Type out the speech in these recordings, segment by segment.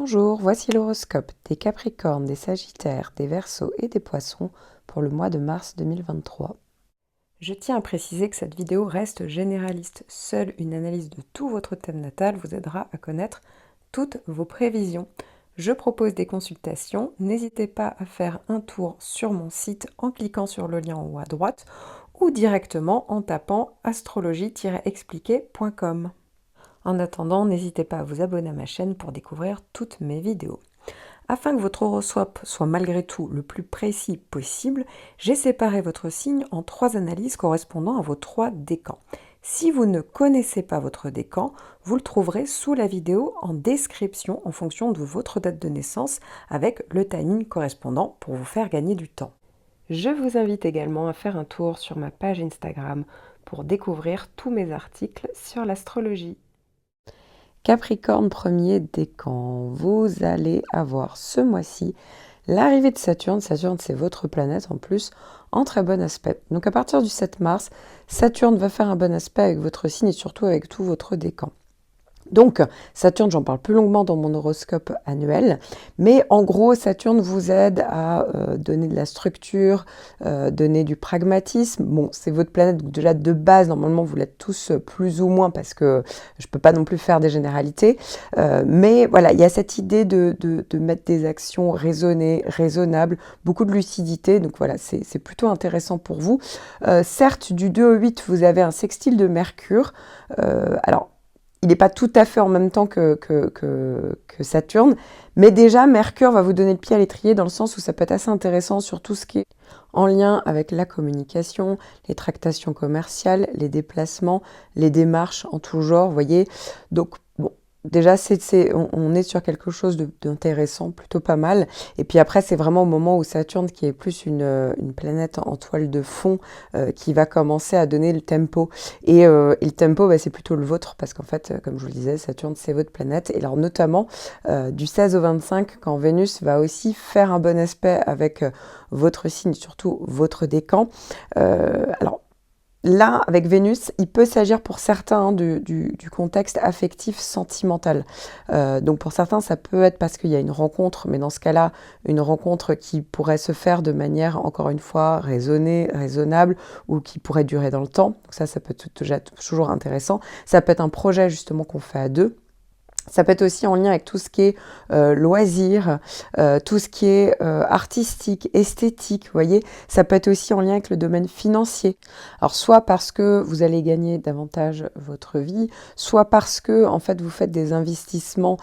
Bonjour, voici l'horoscope des Capricornes, des Sagittaires, des Verseaux et des Poissons pour le mois de mars 2023. Je tiens à préciser que cette vidéo reste généraliste. Seule une analyse de tout votre thème natal vous aidera à connaître toutes vos prévisions. Je propose des consultations. N'hésitez pas à faire un tour sur mon site en cliquant sur le lien en haut à droite ou directement en tapant astrologie-expliqué.com. En attendant, n'hésitez pas à vous abonner à ma chaîne pour découvrir toutes mes vidéos. Afin que votre horoscope soit malgré tout le plus précis possible, j'ai séparé votre signe en 3 analyses correspondant à vos 3 décans. Si vous ne connaissez pas votre décan, vous le trouverez sous la vidéo en description en fonction de votre date de naissance avec le timing correspondant pour vous faire gagner du temps. Je vous invite également à faire un tour sur ma page Instagram pour découvrir tous mes articles sur l'astrologie. Capricorne premier décan, vous allez avoir ce mois-ci l'arrivée de Saturne. Saturne, c'est votre planète en plus, en très bon aspect. Donc à partir du 7 mars, Saturne va faire un bon aspect avec votre signe et surtout avec tout votre décan. Donc, Saturne, j'en parle plus longuement dans mon horoscope annuel, mais en gros, Saturne vous aide à donner de la structure, donner du pragmatisme. Bon, c'est votre planète, donc déjà de base, normalement, vous l'êtes tous plus ou moins, parce que je ne peux pas non plus faire des généralités, mais voilà, il y a cette idée de mettre des actions raisonnées, raisonnables, beaucoup de lucidité, donc voilà, c'est plutôt intéressant pour vous. Certes, du 2 au 8, vous avez un sextile de Mercure, alors, il n'est pas tout à fait en même temps que Saturne, mais déjà Mercure va vous donner le pied à l'étrier dans le sens où ça peut être assez intéressant sur tout ce qui est en lien avec la communication, les tractations commerciales, les déplacements, les démarches en tout genre, vous voyez. Donc bon, déjà on est sur quelque chose d'intéressant, plutôt pas mal. Et puis après, c'est vraiment au moment où Saturne, qui est plus une planète en toile de fond, qui va commencer à donner le tempo. Et le tempo, c'est plutôt le vôtre, parce qu'en fait, comme je vous le disais, Saturne, c'est votre planète. Et alors notamment, du 16 au 25, quand Vénus va aussi faire un bon aspect avec votre signe, surtout votre décan. Alors, là, avec Vénus, il peut s'agir pour certains du contexte affectif sentimental. Donc pour certains, ça peut être parce qu'il y a une rencontre, mais dans ce cas-là, une rencontre qui pourrait se faire de manière, encore une fois, raisonnée, raisonnable, ou qui pourrait durer dans le temps. Donc ça peut être toujours intéressant. Ça peut être un projet justement qu'on fait à deux. Ça peut être aussi en lien avec tout ce qui est loisirs, tout ce qui est artistique, esthétique, vous voyez. Ça peut être aussi en lien avec le domaine financier. Alors, soit parce que vous allez gagner davantage votre vie, soit parce que, en fait, vous faites des investissements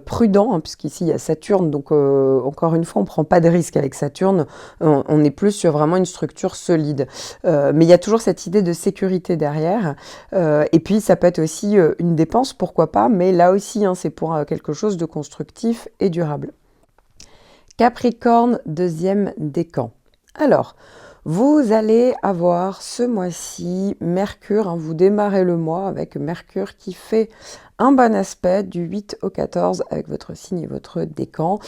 prudents, hein, puisqu'ici, il y a Saturne. Donc, encore une fois, on ne prend pas de risque avec Saturne. On est plus sur vraiment une structure solide. Mais il y a toujours cette idée de sécurité derrière. Et puis, ça peut être aussi une dépense, pourquoi pas, mais là aussi, c'est pour quelque chose de constructif et durable. Capricorne, deuxième décan. Alors, vous allez avoir ce mois-ci Mercure, vous démarrez le mois avec Mercure qui fait un bon aspect du 8 au 14 avec votre signe et votre décan.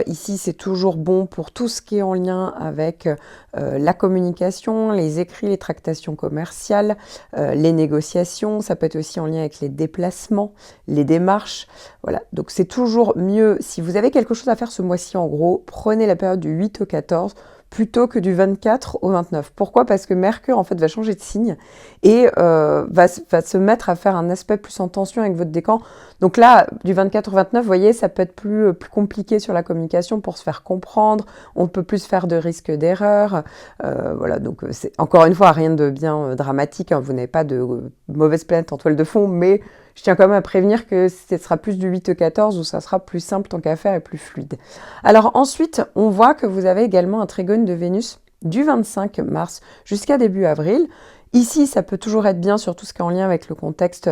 Ici, c'est toujours bon pour tout ce qui est en lien avec la communication, les écrits, les tractations commerciales, les négociations. Ça peut être aussi en lien avec les déplacements, les démarches. Voilà, donc c'est toujours mieux. Si vous avez quelque chose à faire ce mois-ci, en gros, prenez la période du 8 au 14 plutôt que du 24 au 29. Pourquoi ? Parce que Mercure, en fait, va changer de signe et va se mettre à faire un aspect plus en tension avec votre décan. Donc là, du 24 au 29, vous voyez, ça peut être plus compliqué sur la communication pour se faire comprendre. On peut plus faire de risques d'erreur. Voilà, donc c'est encore une fois rien de bien dramatique, hein. Vous n'avez pas de mauvaise planète en toile de fond, mais je tiens quand même à prévenir que ce sera plus du 8 au 14 où ça sera plus simple tant qu'à faire et plus fluide. Alors ensuite, on voit que vous avez également un trigone de Vénus du 25 mars jusqu'à début avril. Ici, ça peut toujours être bien sur tout ce qui est en lien avec le contexte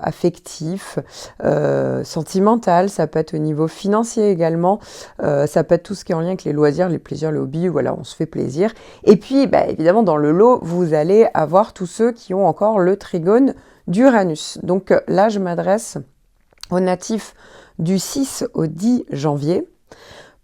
affectif, sentimental, ça peut être au niveau financier également, ça peut être tout ce qui est en lien avec les loisirs, les plaisirs, les hobbies, voilà, on se fait plaisir. Et puis, évidemment, dans le lot, vous allez avoir tous ceux qui ont encore le trigone d'Uranus. Donc là, je m'adresse aux natifs du 6 au 10 janvier.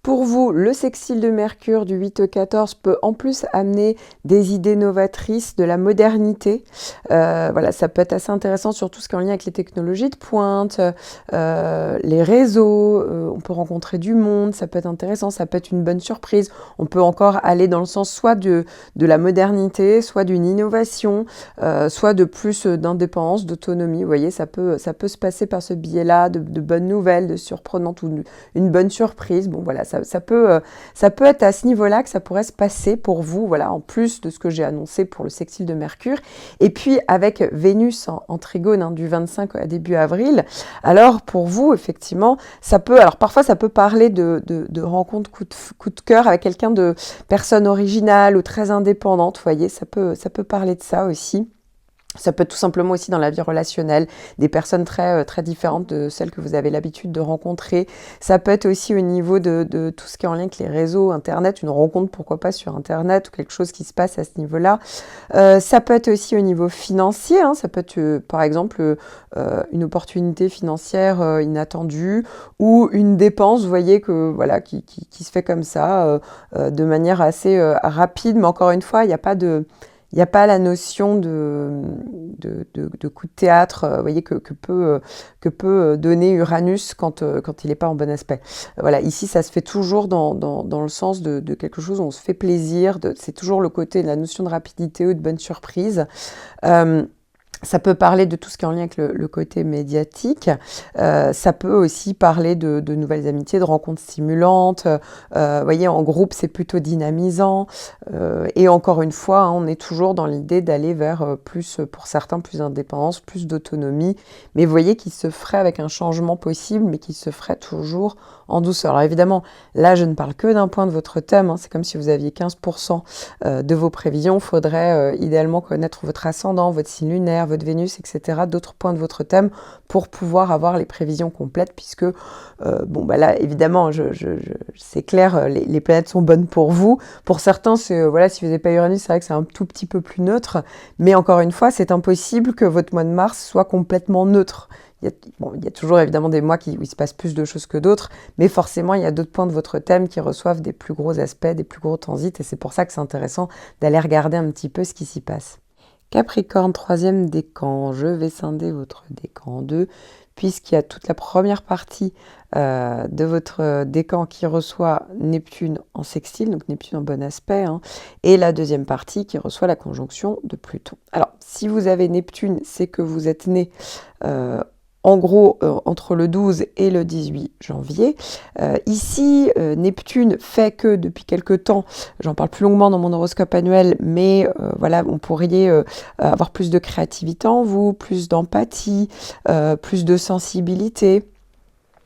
Pour vous, le sextile de Mercure du 8 au 14 peut en plus amener des idées novatrices, de la modernité. Voilà, ça peut être assez intéressant sur tout ce qui est en lien avec les technologies de pointe, les réseaux, on peut rencontrer du monde, ça peut être intéressant, ça peut être une bonne surprise. On peut encore aller dans le sens soit de la modernité, soit d'une innovation, soit de plus d'indépendance, d'autonomie. Vous voyez, ça peut se passer par ce biais-là, de bonnes nouvelles, de surprenantes ou une bonne surprise. Bon, voilà, ça peut être à ce niveau-là que ça pourrait se passer pour vous, voilà, en plus de ce que j'ai annoncé pour le sextile de Mercure. Et puis, avec Vénus en trigone hein, du 25 à début avril, alors pour vous, effectivement, alors parfois ça peut parler de rencontres coup de cœur avec quelqu'un de personne originale ou très indépendante, vous voyez, ça peut parler de ça aussi. Ça peut être tout simplement aussi dans la vie relationnelle, des personnes très différentes de celles que vous avez l'habitude de rencontrer. Ça peut être aussi au niveau de tout ce qui est en lien avec les réseaux, Internet, une rencontre pourquoi pas sur Internet ou quelque chose qui se passe à ce niveau-là. Ça peut être aussi au niveau financier, hein, ça peut être par exemple une opportunité financière inattendue ou une dépense, vous voyez, voilà, qui se fait comme ça, de manière assez rapide, mais encore une fois, il n'y a pas la notion de coup de théâtre, vous voyez, que peut donner Uranus quand il n'est pas en bon aspect. Voilà, ici, ça se fait toujours dans le sens de quelque chose où on se fait plaisir, c'est toujours le côté de la notion de rapidité ou de bonne surprise. Ça peut parler de tout ce qui est en lien avec le côté médiatique. Ça peut aussi parler de nouvelles amitiés, de rencontres stimulantes. Vous voyez, en groupe, c'est plutôt dynamisant. Et encore une fois, hein, on est toujours dans l'idée d'aller vers plus, pour certains, plus d'indépendance, plus d'autonomie. Mais vous voyez qu'il se ferait avec un changement possible, mais qu'il se ferait toujours en douceur. Alors évidemment, là, je ne parle que d'un point de votre thème. Hein. C'est comme si vous aviez 15% de vos prévisions. Il faudrait idéalement connaître votre ascendant, votre signe lunaire, votre Vénus, etc., d'autres points de votre thème pour pouvoir avoir les prévisions complètes, puisque, bon, bah là, évidemment, c'est clair, les planètes sont bonnes pour vous. Pour certains, voilà, si vous n'avez pas Uranus, c'est vrai que c'est un tout petit peu plus neutre, mais encore une fois, c'est impossible que votre mois de mars soit complètement neutre. Il y a toujours évidemment des mois où il se passe plus de choses que d'autres, mais forcément, il y a d'autres points de votre thème qui reçoivent des plus gros aspects, des plus gros transits, et c'est pour ça que c'est intéressant d'aller regarder un petit peu ce qui s'y passe. Capricorne, troisième décan, je vais scinder votre décan en deux, puisqu'il y a toute la première partie de votre décan qui reçoit Neptune en sextile, donc Neptune en bon aspect, hein, et la deuxième partie qui reçoit la conjonction de Pluton. Alors, si vous avez Neptune, c'est que vous êtes né en gros entre le 12 et le 18 janvier. Ici, Neptune fait que depuis quelque temps, j'en parle plus longuement dans mon horoscope annuel, mais voilà, on pourrait avoir plus de créativité en vous, plus d'empathie, plus de sensibilité.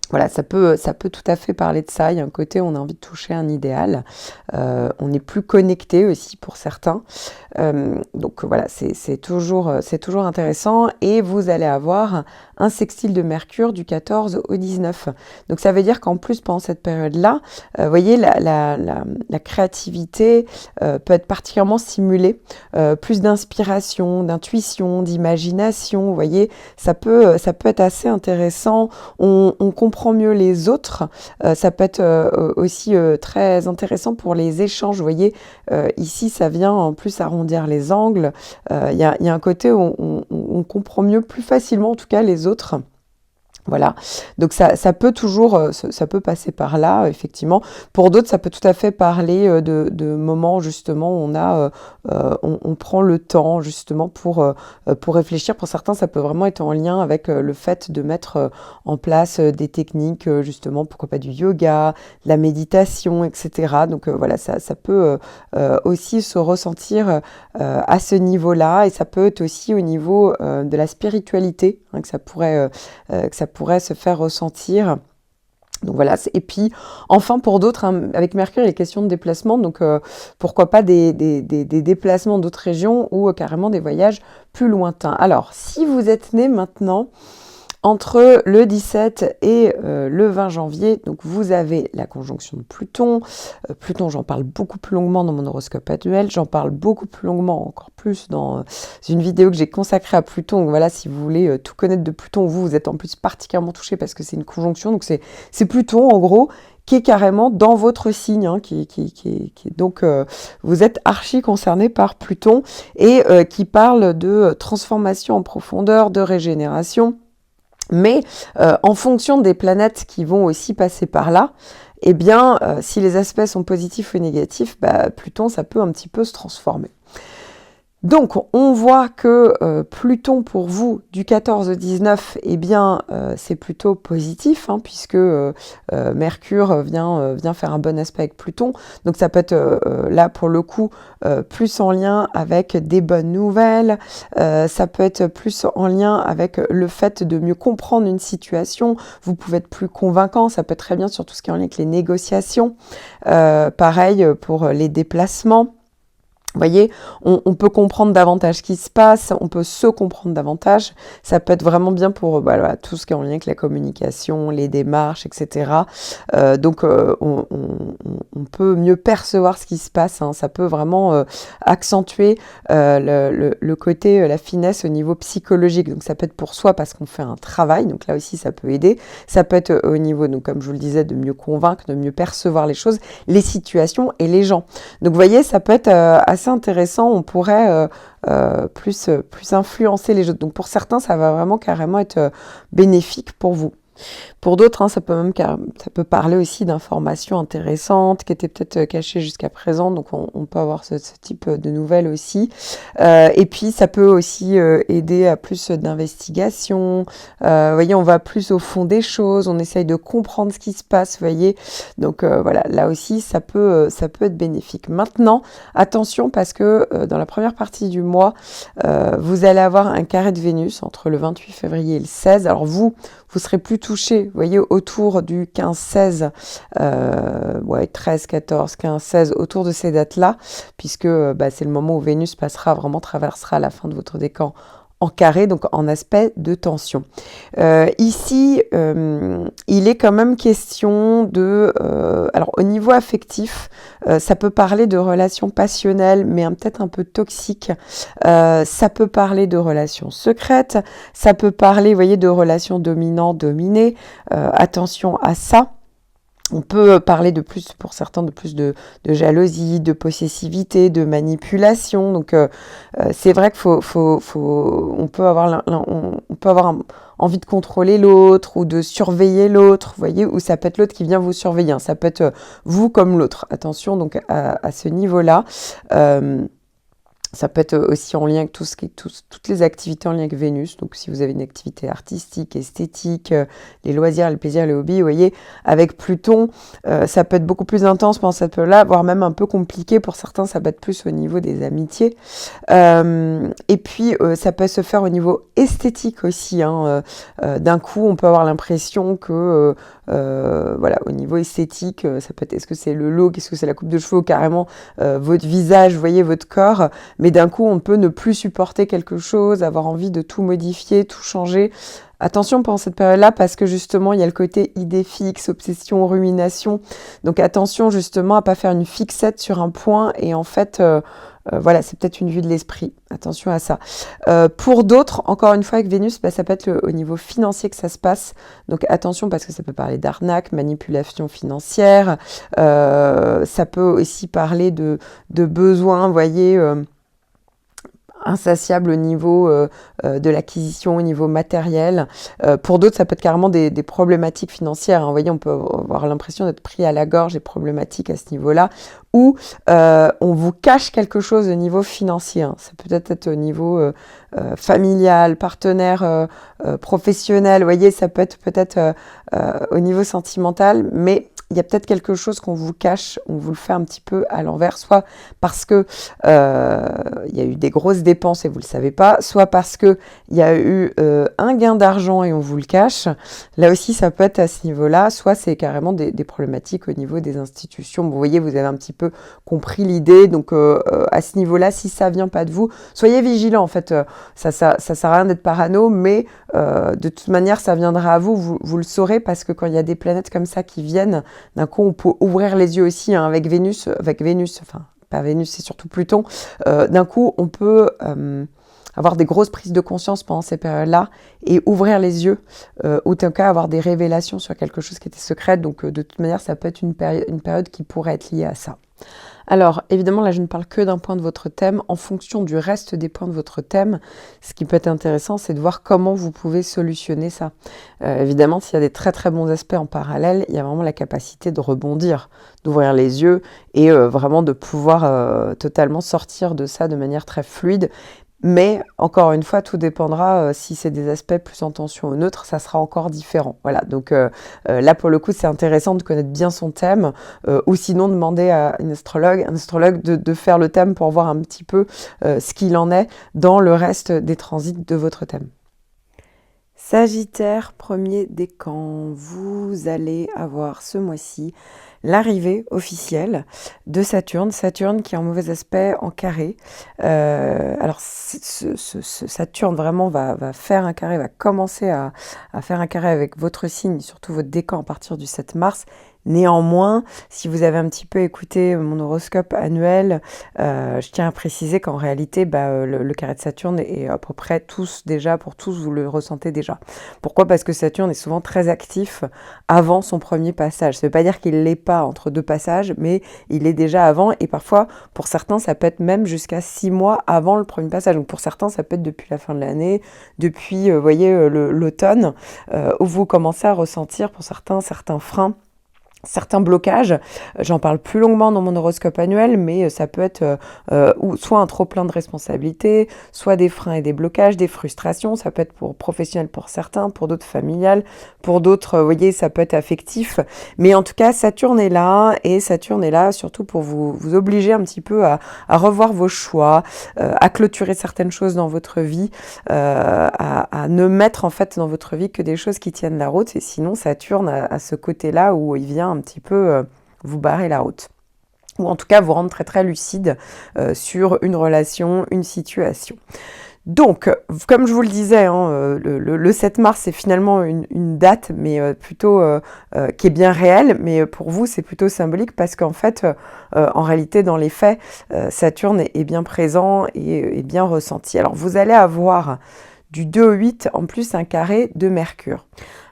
Voilà, ça peut tout à fait parler de ça. Il y a un côté où on a envie de toucher un idéal. On est plus connecté aussi pour certains. Donc voilà, c'est toujours intéressant. Et vous allez avoir un sextile de Mercure du 14 au 19. Donc ça veut dire qu'en plus, pendant cette période-là, vous voyez, la créativité peut être particulièrement stimulée. Plus d'inspiration, d'intuition, d'imagination. Vous voyez, ça peut être assez intéressant. On comprend mieux les autres. Ça peut être aussi très intéressant pour les échanges. Vous voyez, ici, ça vient en plus arrondir les angles. Il y a un côté où on comprend mieux, plus facilement en tout cas, les autres. Voilà, donc ça peut toujours, ça peut passer par là, effectivement. Pour d'autres, ça peut tout à fait parler de moments justement où on prend le temps justement pour réfléchir. Pour certains, ça peut vraiment être en lien avec le fait de mettre en place des techniques, justement, pourquoi pas du yoga, de la méditation, etc. Donc voilà, ça peut aussi se ressentir à ce niveau-là, et ça peut être aussi au niveau de la spiritualité, hein, que ça pourrait se faire ressentir. Donc voilà, et puis enfin pour d'autres, hein, avec Mercure, il est question de déplacement, donc pourquoi pas des déplacements d'autres régions ou carrément des voyages plus lointains. Alors, si vous êtes né maintenant entre le 17 et le 20 janvier, donc vous avez la conjonction de Pluton. Pluton, j'en parle beaucoup plus longuement dans mon horoscope annuel, j'en parle beaucoup plus longuement, encore plus dans une vidéo que j'ai consacrée à Pluton. Donc voilà, si vous voulez tout connaître de Pluton, vous êtes en plus particulièrement touché parce que c'est une conjonction, donc c'est Pluton en gros qui est carrément dans votre signe, hein, donc vous êtes archi concerné par Pluton et qui parle de transformation en profondeur, de régénération. Mais en fonction des planètes qui vont aussi passer par là, eh bien, si les aspects sont positifs ou négatifs, Pluton, ça peut un petit peu se transformer. Donc, on voit que Pluton, pour vous, du 14 au 19, eh bien, c'est plutôt positif, hein, puisque Mercure vient faire un bon aspect avec Pluton. Donc, ça peut être, là, pour le coup, plus en lien avec des bonnes nouvelles. Ça peut être plus en lien avec le fait de mieux comprendre une situation. Vous pouvez être plus convaincant. Ça peut être très bien sur tout ce qui est en lien avec les négociations. Pareil pour les déplacements. Vous voyez, on peut comprendre davantage ce qui se passe, on peut se comprendre davantage. Ça peut être vraiment bien pour tout ce qui est en lien avec la communication, les démarches, etc. Donc, on peut mieux percevoir ce qui se passe. Hein. Ça peut vraiment accentuer le côté, la finesse au niveau psychologique. Donc, ça peut être pour soi parce qu'on fait un travail. Donc, là aussi, ça peut aider. Ça peut être au niveau, donc, comme je vous le disais, de mieux convaincre, de mieux percevoir les choses, les situations et les gens. Donc, vous voyez, ça peut être assez intéressant, on pourrait plus influencer les autres. Donc pour certains, ça va vraiment carrément être bénéfique pour vous. Pour d'autres, hein, ça peut parler aussi d'informations intéressantes qui étaient peut-être cachées jusqu'à présent, donc on peut avoir ce type de nouvelles aussi. Et puis, ça peut aussi aider à plus d'investigation. Vous voyez, on va plus au fond des choses, on essaye de comprendre ce qui se passe, vous voyez. Donc voilà, là aussi, ça peut être bénéfique. Maintenant, attention, parce que dans la première partie du mois, vous allez avoir un carré de Vénus entre le 28 février et le 16. Alors vous serez plus touché, vous voyez, autour du 15-16, 13, 14, 15, 16, autour de ces dates-là, puisque c'est le moment où Vénus traversera la fin de votre décan en carré, donc en aspect de tension. Ici, il est quand même question de... alors, au niveau affectif, ça peut parler de relations passionnelles, mais peut-être un peu toxiques. Ça peut parler de relations secrètes. Ça peut parler, vous voyez, de relations dominant-dominées. Attention à ça. On peut parler pour certains, de plus de jalousie, de possessivité, de manipulation. Donc, c'est vrai qu'il on peut avoir envie de contrôler l'autre ou de surveiller l'autre, vous voyez, ou ça peut être l'autre qui vient vous surveiller. Hein. Ça peut être vous comme l'autre. Attention donc à ce niveau-là. Ça peut être aussi en lien avec toutes les activités en lien avec Vénus. Donc, si vous avez une activité artistique, esthétique, les loisirs, les plaisirs, les hobbies, vous voyez, avec Pluton, ça peut être beaucoup plus intense pendant cette période-là, voire même un peu compliqué. Pour certains, ça peut être plus au niveau des amitiés. Et puis, ça peut se faire au niveau esthétique aussi. Hein. D'un coup, on peut avoir l'impression que, au niveau esthétique, ça peut être, est-ce que c'est le look, est-ce que c'est la coupe de cheveux, ou carrément votre visage, vous voyez, votre corps. Mais d'un coup, on peut ne plus supporter quelque chose, avoir envie de tout modifier, tout changer. Attention pendant cette période-là, parce que justement, il y a le côté idée fixe, obsession, rumination. Donc attention justement à pas faire une fixette sur un point et en fait... c'est peut-être une vue de l'esprit. Attention à ça. Pour d'autres, encore une fois avec Vénus, ça peut être au niveau financier que ça se passe. Donc attention parce que ça peut parler d'arnaque, manipulation financière. Ça peut aussi parler de besoins, vous voyez... insatiable au niveau de l'acquisition, au niveau matériel. Pour d'autres, ça peut être carrément des problématiques financières. Hein. Vous voyez, on peut avoir l'impression d'être pris à la gorge et problématiques à ce niveau-là, ou on vous cache quelque chose au niveau financier. Hein. Ça peut être au niveau familial, partenaire, professionnel. Vous voyez, ça peut être peut-être au niveau sentimental, mais il y a peut-être quelque chose qu'on vous cache, on vous le fait un petit peu à l'envers, soit parce que il y a eu des grosses dépenses et vous ne le savez pas, soit parce qu'il y a eu un gain d'argent et on vous le cache. Là aussi, ça peut être à ce niveau-là, soit c'est carrément des problématiques au niveau des institutions. Vous voyez, vous avez un petit peu compris l'idée, donc à ce niveau-là, si ça ne vient pas de vous, soyez vigilants. En fait, ça sert à rien d'être parano, mais de toute manière, ça viendra à vous, vous le saurez, parce que quand il y a des planètes comme ça qui viennent, d'un coup, on peut ouvrir les yeux aussi, hein, avec Vénus, enfin, pas Vénus, c'est surtout Pluton. D'un coup, on peut avoir des grosses prises de conscience pendant ces périodes-là et ouvrir les yeux, ou en tout cas avoir des révélations sur quelque chose qui était secret. Donc de toute manière, ça peut être une période qui pourrait être liée à ça. Alors, évidemment, là, je ne parle que d'un point de votre thème. En fonction du reste des points de votre thème, ce qui peut être intéressant, c'est de voir comment vous pouvez solutionner ça. Évidemment, s'il y a des très très bons aspects en parallèle, il y a vraiment la capacité de rebondir, d'ouvrir les yeux et vraiment de pouvoir totalement sortir de ça de manière très fluide. Mais encore une fois, tout dépendra si c'est des aspects plus en tension ou neutres, ça sera encore différent. Voilà, donc là pour le coup, c'est intéressant de connaître bien son thème, ou sinon demander à un astrologue de faire le thème pour voir un petit peu ce qu'il en est dans le reste des transits de votre thème. Sagittaire, premier décan, vous allez avoir ce mois-ci l'arrivée officielle de Saturne. Saturne qui est en mauvais aspect en carré. Alors Saturne vraiment va faire un carré, va commencer à faire un carré avec votre signe, surtout votre décan à partir du 7 mars. Néanmoins, si vous avez un petit peu écouté mon horoscope annuel, je tiens à préciser qu'en réalité, le carré de Saturne est à peu près pour tous, vous le ressentez déjà. Pourquoi ? Parce que Saturne est souvent très actif avant son premier passage. Ça ne veut pas dire qu'il ne l'est pas entre deux passages, mais il est déjà avant, et parfois, pour certains, ça peut être même jusqu'à 6 mois avant le premier passage. Donc pour certains, ça peut être depuis la fin de l'année, depuis, l'automne, où vous commencez à ressentir pour certains freins, certains blocages. J'en parle plus longuement dans mon horoscope annuel, mais ça peut être soit un trop-plein de responsabilités, soit des freins et des blocages, des frustrations. Ça peut être pour professionnel pour certains, pour d'autres familial, pour d'autres, ça peut être affectif. Mais en tout cas, Saturne est là, et Saturne est là surtout pour vous obliger un petit peu à revoir vos choix, à clôturer certaines choses dans votre vie, à ne mettre en fait dans votre vie que des choses qui tiennent la route. Et sinon, Saturne a ce côté-là où il vient un petit peu vous barrer la route, ou en tout cas vous rendre très très lucide sur une relation, une situation. Donc, comme je vous le disais, le 7 mars, c'est finalement une date, mais plutôt qui est bien réelle, mais pour vous, c'est plutôt symbolique parce qu'en fait, en réalité, dans les faits, Saturne est bien présent et bien ressenti. Alors, vous allez avoir du 2 au 8, en plus un carré de Mercure.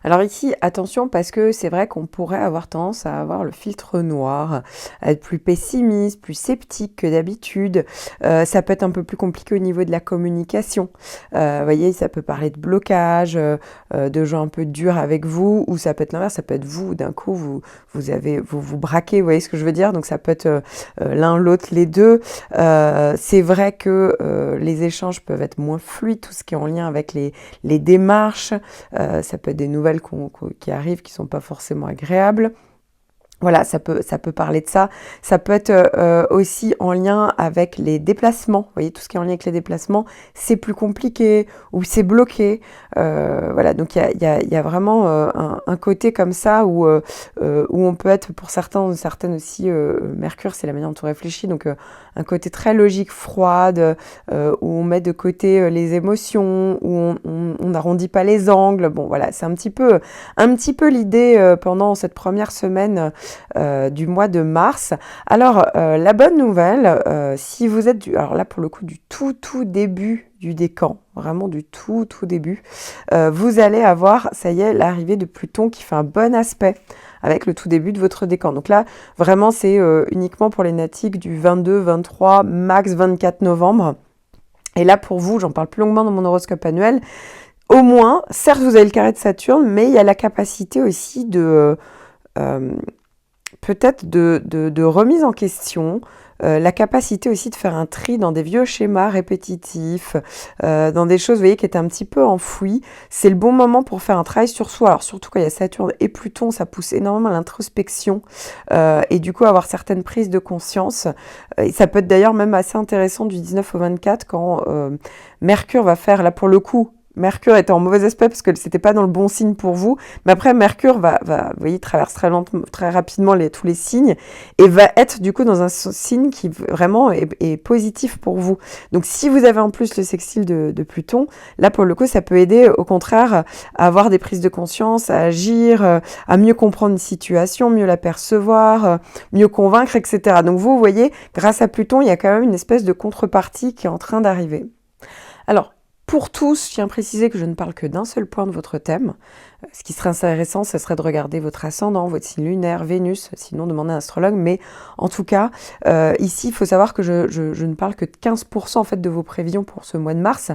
Alors ici, attention, parce que c'est vrai qu'on pourrait avoir tendance à avoir le filtre noir, à être plus pessimiste, plus sceptique que d'habitude. Ça peut être un peu plus compliqué au niveau de la communication. Vous voyez, ça peut parler de blocage, de gens un peu durs avec vous, ou ça peut être l'inverse, ça peut être vous, d'un coup, vous braquez, vous voyez ce que je veux dire ? Donc ça peut être l'un, l'autre, les deux. C'est vrai que les échanges peuvent être moins fluides, tout ce qui est en lien avec les démarches. Ça peut être des nouvelles qui arrivent, qui sont pas forcément agréables. Voilà, ça peut parler de ça. Ça peut être aussi en lien avec les déplacements. Vous voyez, tout ce qui est en lien avec les déplacements, c'est plus compliqué ou c'est bloqué. Voilà, donc il y a vraiment un côté comme ça où on peut être, pour certaines aussi, Mercure, c'est la manière dont on réfléchit. Donc un côté très logique, froide, où on met de côté les émotions, où on n'arrondit pas les angles. Bon, voilà, c'est un petit peu l'idée pendant cette première semaine du mois de mars. Alors, la bonne nouvelle, si vous êtes alors là pour le coup du tout début du décan, vraiment du tout début, vous allez avoir, ça y est, l'arrivée de Pluton qui fait un bon aspect avec le tout début de votre décan. Donc là, vraiment, c'est uniquement pour les natiques du 22, 23, max 24 novembre. Et là, pour vous, j'en parle plus longuement dans mon horoscope annuel, au moins, certes, vous avez le carré de Saturne, mais il y a la capacité aussi de peut-être de remise en question, la capacité aussi de faire un tri dans des vieux schémas répétitifs, dans des choses, vous voyez, qui étaient un petit peu enfouies. C'est le bon moment pour faire un travail sur soi. Alors surtout quand il y a Saturne et Pluton, ça pousse énormément à l'introspection et du coup avoir certaines prises de conscience. Et ça peut être d'ailleurs même assez intéressant du 19 au 24 quand Mercure va faire, là pour le coup, Mercure était en mauvais aspect parce que c'était pas dans le bon signe pour vous, mais après Mercure va vous voyez, traverse très rapidement tous les signes et va être du coup dans un signe qui vraiment est positif pour vous. Donc si vous avez en plus le sextile de Pluton, là pour le coup ça peut aider au contraire à avoir des prises de conscience, à agir, à mieux comprendre une situation, mieux la percevoir, mieux convaincre, etc. Donc vous voyez, grâce à Pluton, il y a quand même une espèce de contrepartie qui est en train d'arriver. Alors, pour tous, je tiens à préciser que je ne parle que d'un seul point de votre thème. Ce qui serait intéressant, ce serait de regarder votre ascendant, votre signe lunaire, Vénus, sinon demandez à un astrologue. Mais en tout cas, ici, il faut savoir que je ne parle que de 15% en fait de vos prévisions pour ce mois de mars,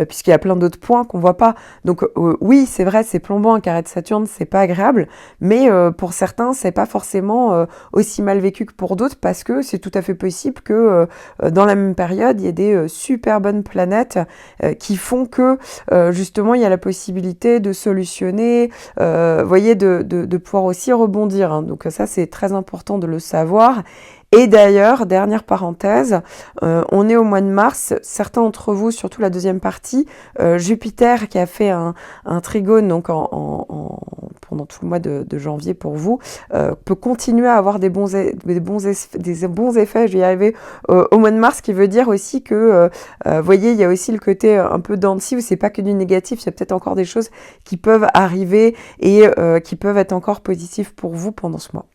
puisqu'il y a plein d'autres points qu'on voit pas. Donc oui, c'est vrai, c'est plombant un carré de Saturne, c'est pas agréable, mais pour certains, c'est pas forcément aussi mal vécu que pour d'autres, parce que c'est tout à fait possible que dans la même période, il y ait des super bonnes planètes qui font que justement, il y a la possibilité de solutionner, voyez, de pouvoir aussi rebondir. Hein. Donc ça, c'est très important de le savoir. Et d'ailleurs, dernière parenthèse, on est au mois de mars, certains d'entre vous, surtout la deuxième partie, Jupiter qui a fait un trigone donc pendant tout le mois de janvier pour vous, peut continuer à avoir des bons effets, je vais y arriver, au mois de mars, qui veut dire aussi que, voyez, il y a aussi le côté un peu dents de scie où c'est pas que du négatif, il y a peut-être encore des choses qui peuvent arriver et qui peuvent être encore positives pour vous pendant ce mois.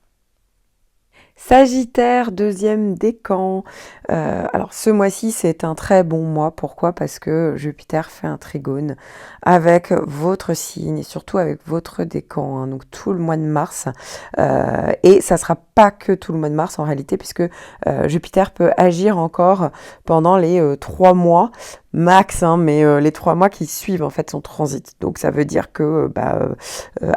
Sagittaire, deuxième décan. Alors ce mois-ci, c'est un très bon mois. Pourquoi? Parce que Jupiter fait un trigone avec votre signe et surtout avec votre décan. Hein, donc tout le mois de mars. Et ça sera pas que tout le mois de mars en réalité, puisque Jupiter peut agir encore pendant les 3 mois max, hein, mais les 3 mois qui suivent en fait son transit. Donc ça veut dire que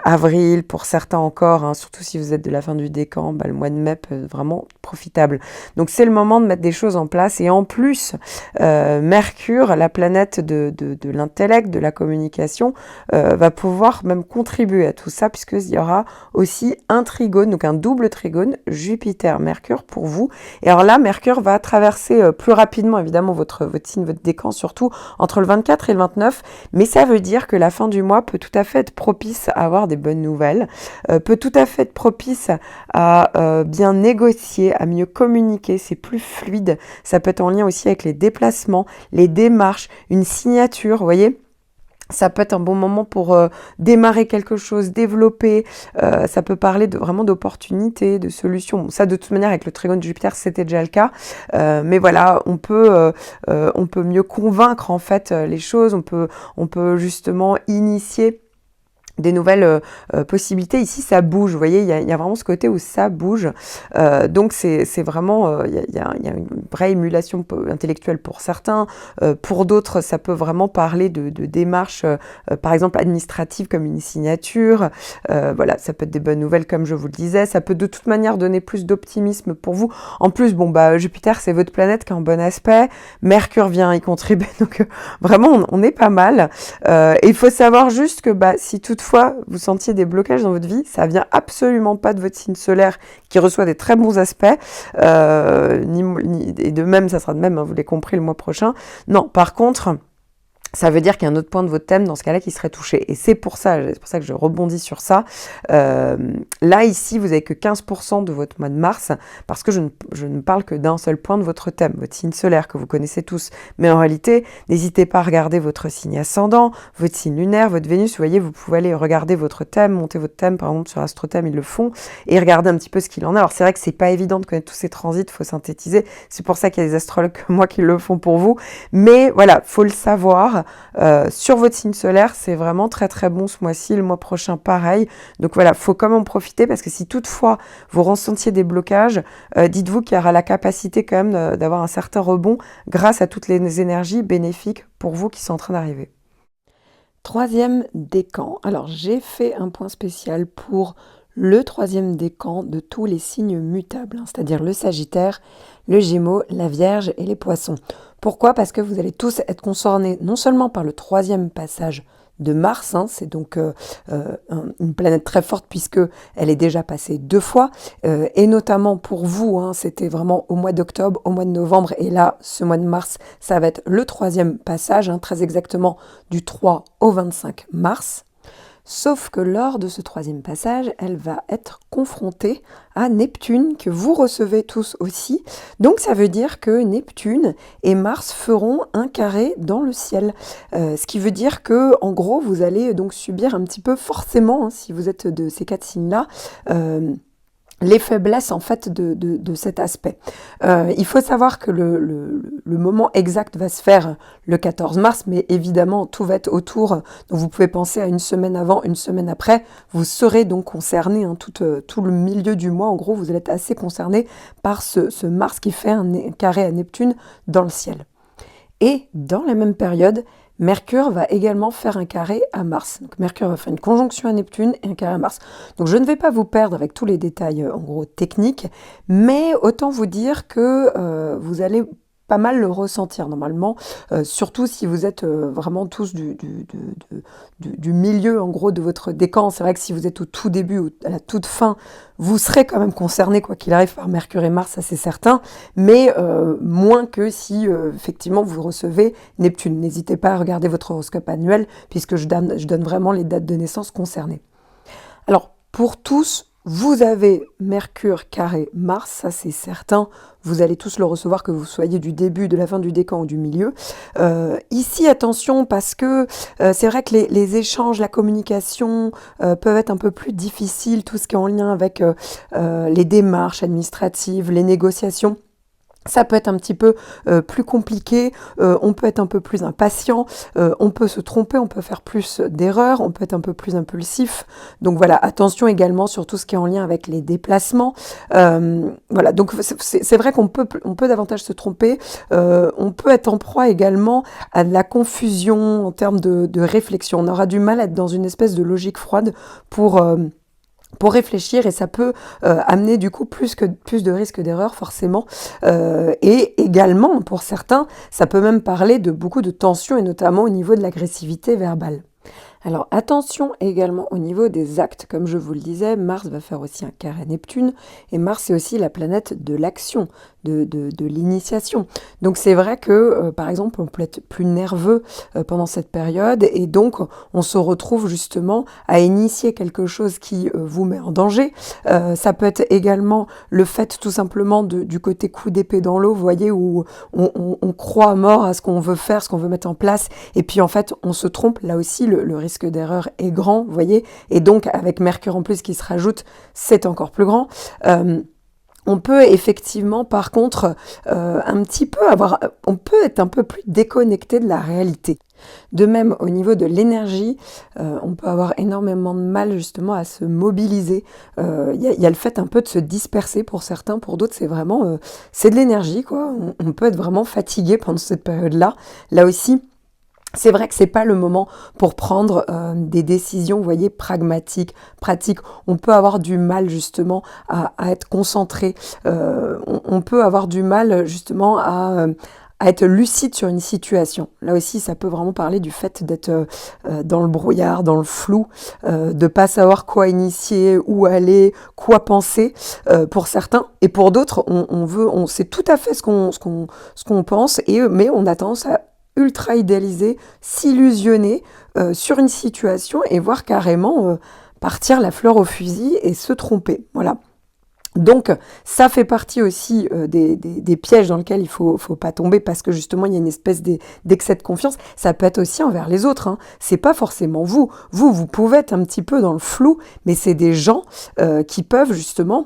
avril, pour certains encore, hein, surtout si vous êtes de la fin du décan, le mois de mai peut être vraiment profitable. Donc c'est le moment de mettre des choses en place. Et en plus, Mercure, la planète de l'intellect, de la communication, va pouvoir même contribuer à tout ça, puisqu'il y aura aussi un trigone, donc un double trigone, Jupiter-Mercure pour vous. Et alors là, Mercure va traverser plus rapidement, évidemment, votre signe, votre décan, surtout entre le 24 et le 29. Mais ça veut dire que la fin du mois peut tout à fait être propice à avoir des bonnes nouvelles, peut tout à fait être propice à bien négocier, à mieux communiquer, c'est plus fluide. Ça peut être en lien aussi avec les déplacements, les démarches, une signature, vous voyez. Ça peut être un bon moment pour démarrer quelque chose, développer. Ça peut parler vraiment d'opportunités, de solutions. Bon, ça, de toute manière, avec le trigone de Jupiter, c'était déjà le cas. Mais voilà, on peut mieux convaincre en fait les choses. On peut justement initier des nouvelles possibilités. Ici, ça bouge. Vous voyez, il y a vraiment ce côté où ça bouge. Donc, c'est vraiment... il y a une vraie émulation intellectuelle pour certains. Pour d'autres, ça peut vraiment parler de démarches, par exemple, administratives comme une signature. Voilà, ça peut être des bonnes nouvelles, comme je vous le disais. Ça peut de toute manière donner plus d'optimisme pour vous. En plus, Jupiter, c'est votre planète qui est en bon aspect. Mercure vient y contribuer. Donc, vraiment, on est pas mal. Et il faut savoir juste que si toutefois vous sentiez des blocages dans votre vie, ça vient absolument pas de votre signe solaire qui reçoit des très bons aspects, et de même, ça sera de même, hein, vous l'avez compris, le mois prochain. Non, par contre, ça veut dire qu'il y a un autre point de votre thème dans ce cas-là qui serait touché. Et c'est pour ça que je rebondis sur ça. Là, ici, vous n'avez que 15% de votre mois de mars, parce que je ne parle que d'un seul point de votre thème, votre signe solaire, que vous connaissez tous. Mais en réalité, n'hésitez pas à regarder votre signe ascendant, votre signe lunaire, votre Vénus. Vous voyez, vous pouvez aller regarder votre thème, monter votre thème, par exemple, sur AstroThème, ils le font, et regarder un petit peu ce qu'il en a. Alors, c'est vrai que c'est pas évident de connaître tous ces transits, il faut synthétiser. C'est pour ça qu'il y a des astrologues comme moi qui le font pour vous. Mais voilà, faut le savoir. Sur votre signe solaire, c'est vraiment très très bon ce mois-ci, le mois prochain pareil. Donc voilà, faut quand même en profiter, parce que si toutefois vous ressentiez des blocages, dites-vous qu'il y aura la capacité quand même d'avoir un certain rebond grâce à toutes les énergies bénéfiques pour vous qui sont en train d'arriver. Troisième décan. Alors j'ai fait un point spécial pour le troisième décan de tous les signes mutables, hein, c'est-à-dire le Sagittaire, le Gémeaux, la Vierge et les Poissons. Pourquoi? Parce que vous allez tous être concernés non seulement par le troisième passage de Mars, hein, c'est donc une planète très forte puisque elle est déjà passée 2 fois, et notamment pour vous, hein, c'était vraiment au mois d'octobre, au mois de novembre, et là, ce mois de mars, ça va être le troisième passage, hein, très exactement du 3 au 25 mars. Sauf que lors de ce troisième passage, elle va être confrontée à Neptune, que vous recevez tous aussi. Donc ça veut dire que Neptune et Mars feront un carré dans le ciel. Ce qui veut dire que, en gros, vous allez donc subir un petit peu forcément, hein, si vous êtes de ces 4 signes-là, les faiblesses en fait de cet aspect. Il faut savoir que le moment exact va se faire le 14 mars, mais évidemment tout va être autour, donc vous pouvez penser à une semaine avant, une semaine après, vous serez donc concerné, hein, tout le milieu du mois, en gros vous allez être assez concerné par ce Mars qui fait un carré à Neptune dans le ciel. Et dans la même période, Mercure va également faire un carré à Mars. Donc Mercure va faire une conjonction à Neptune et un carré à Mars. Donc je ne vais pas vous perdre avec tous les détails en gros techniques, mais autant vous dire que vous allez pas mal le ressentir normalement, surtout si vous êtes vraiment tous du milieu en gros de votre décan. C'est vrai que si vous êtes au tout début ou à la toute fin, vous serez quand même concerné quoi qu'il arrive par Mercure et Mars, ça c'est certain, mais moins que si effectivement vous recevez Neptune. N'hésitez pas à regarder votre horoscope annuel puisque je donne vraiment les dates de naissance concernées. Alors, pour tous, vous avez Mercure carré Mars, ça c'est certain, vous allez tous le recevoir, que vous soyez du début, de la fin du décan ou du milieu. Ici, attention, parce que c'est vrai que les échanges, la communication peuvent être un peu plus difficiles, tout ce qui est en lien avec les démarches administratives, les négociations. Ça peut être un petit peu plus compliqué, on peut être un peu plus impatient, on peut se tromper, on peut faire plus d'erreurs, on peut être un peu plus impulsif. Donc voilà, attention également sur tout ce qui est en lien avec les déplacements. Voilà, donc c'est vrai qu'on peut davantage se tromper, on peut être en proie également à de la confusion en termes de réflexion. On aura du mal à être dans une espèce de logique froide pour réfléchir, et ça peut amener du coup plus de risques d'erreur forcément, et également pour certains ça peut même parler de beaucoup de tensions et notamment au niveau de l'agressivité verbale. Alors attention également au niveau des actes, comme je vous le disais, Mars va faire aussi un carré à Neptune, et Mars c'est aussi la planète de l'action, de l'initiation. Donc c'est vrai que par exemple on peut être plus nerveux pendant cette période, et donc on se retrouve justement à initier quelque chose qui vous met en danger. Ça peut être également le fait tout simplement du côté coup d'épée dans l'eau, vous voyez, où on croit à mort à ce qu'on veut faire, ce qu'on veut mettre en place, et puis en fait on se trompe. Là aussi le risque d'erreur est grand, vous voyez, et donc avec Mercure en plus qui se rajoute, c'est encore plus grand. On peut effectivement, par contre, on peut être un peu plus déconnecté de la réalité. De même, au niveau de l'énergie, on peut avoir énormément de mal justement à se mobiliser. Y a le fait un peu de se disperser pour certains, pour d'autres c'est vraiment, c'est de l'énergie quoi. On peut être vraiment fatigué pendant cette période-là. Là aussi, c'est vrai que c'est pas le moment pour prendre des décisions, vous voyez, pragmatiques, pratiques. On peut avoir du mal justement à être concentré. On peut avoir du mal justement à être lucide sur une situation. Là aussi, ça peut vraiment parler du fait d'être dans le brouillard, dans le flou, de pas savoir quoi initier, où aller, quoi penser pour certains. Et pour d'autres, on sait tout à fait ce qu'on pense, mais on a tendance à ultra idéaliser, s'illusionner sur une situation et voir carrément partir la fleur au fusil et se tromper. Voilà. Donc ça fait partie aussi des pièges dans lesquels il faut pas tomber, parce que justement il y a une espèce d'excès de confiance. Ça peut être aussi envers les autres, hein. C'est pas forcément vous. Vous pouvez être un petit peu dans le flou, mais c'est des gens qui peuvent justement,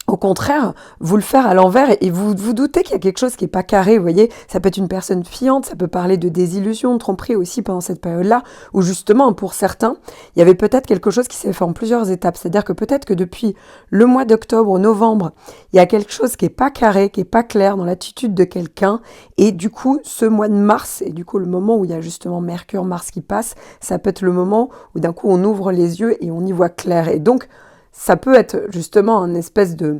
au contraire, vous le faire à l'envers, et vous vous doutez qu'il y a quelque chose qui n'est pas carré, vous voyez. Ça peut être une personne fiante, ça peut parler de désillusion, de tromperie aussi pendant cette période-là, où justement, pour certains, il y avait peut-être quelque chose qui s'est fait en plusieurs étapes. C'est-à-dire que peut-être que depuis le mois d'octobre, novembre, il y a quelque chose qui n'est pas carré, qui n'est pas clair dans l'attitude de quelqu'un, et du coup, ce mois de mars, et du coup, le moment où il y a justement Mercure, Mars qui passe, ça peut être le moment où d'un coup, on ouvre les yeux et on y voit clair. Et donc, ça peut être justement un espèce de...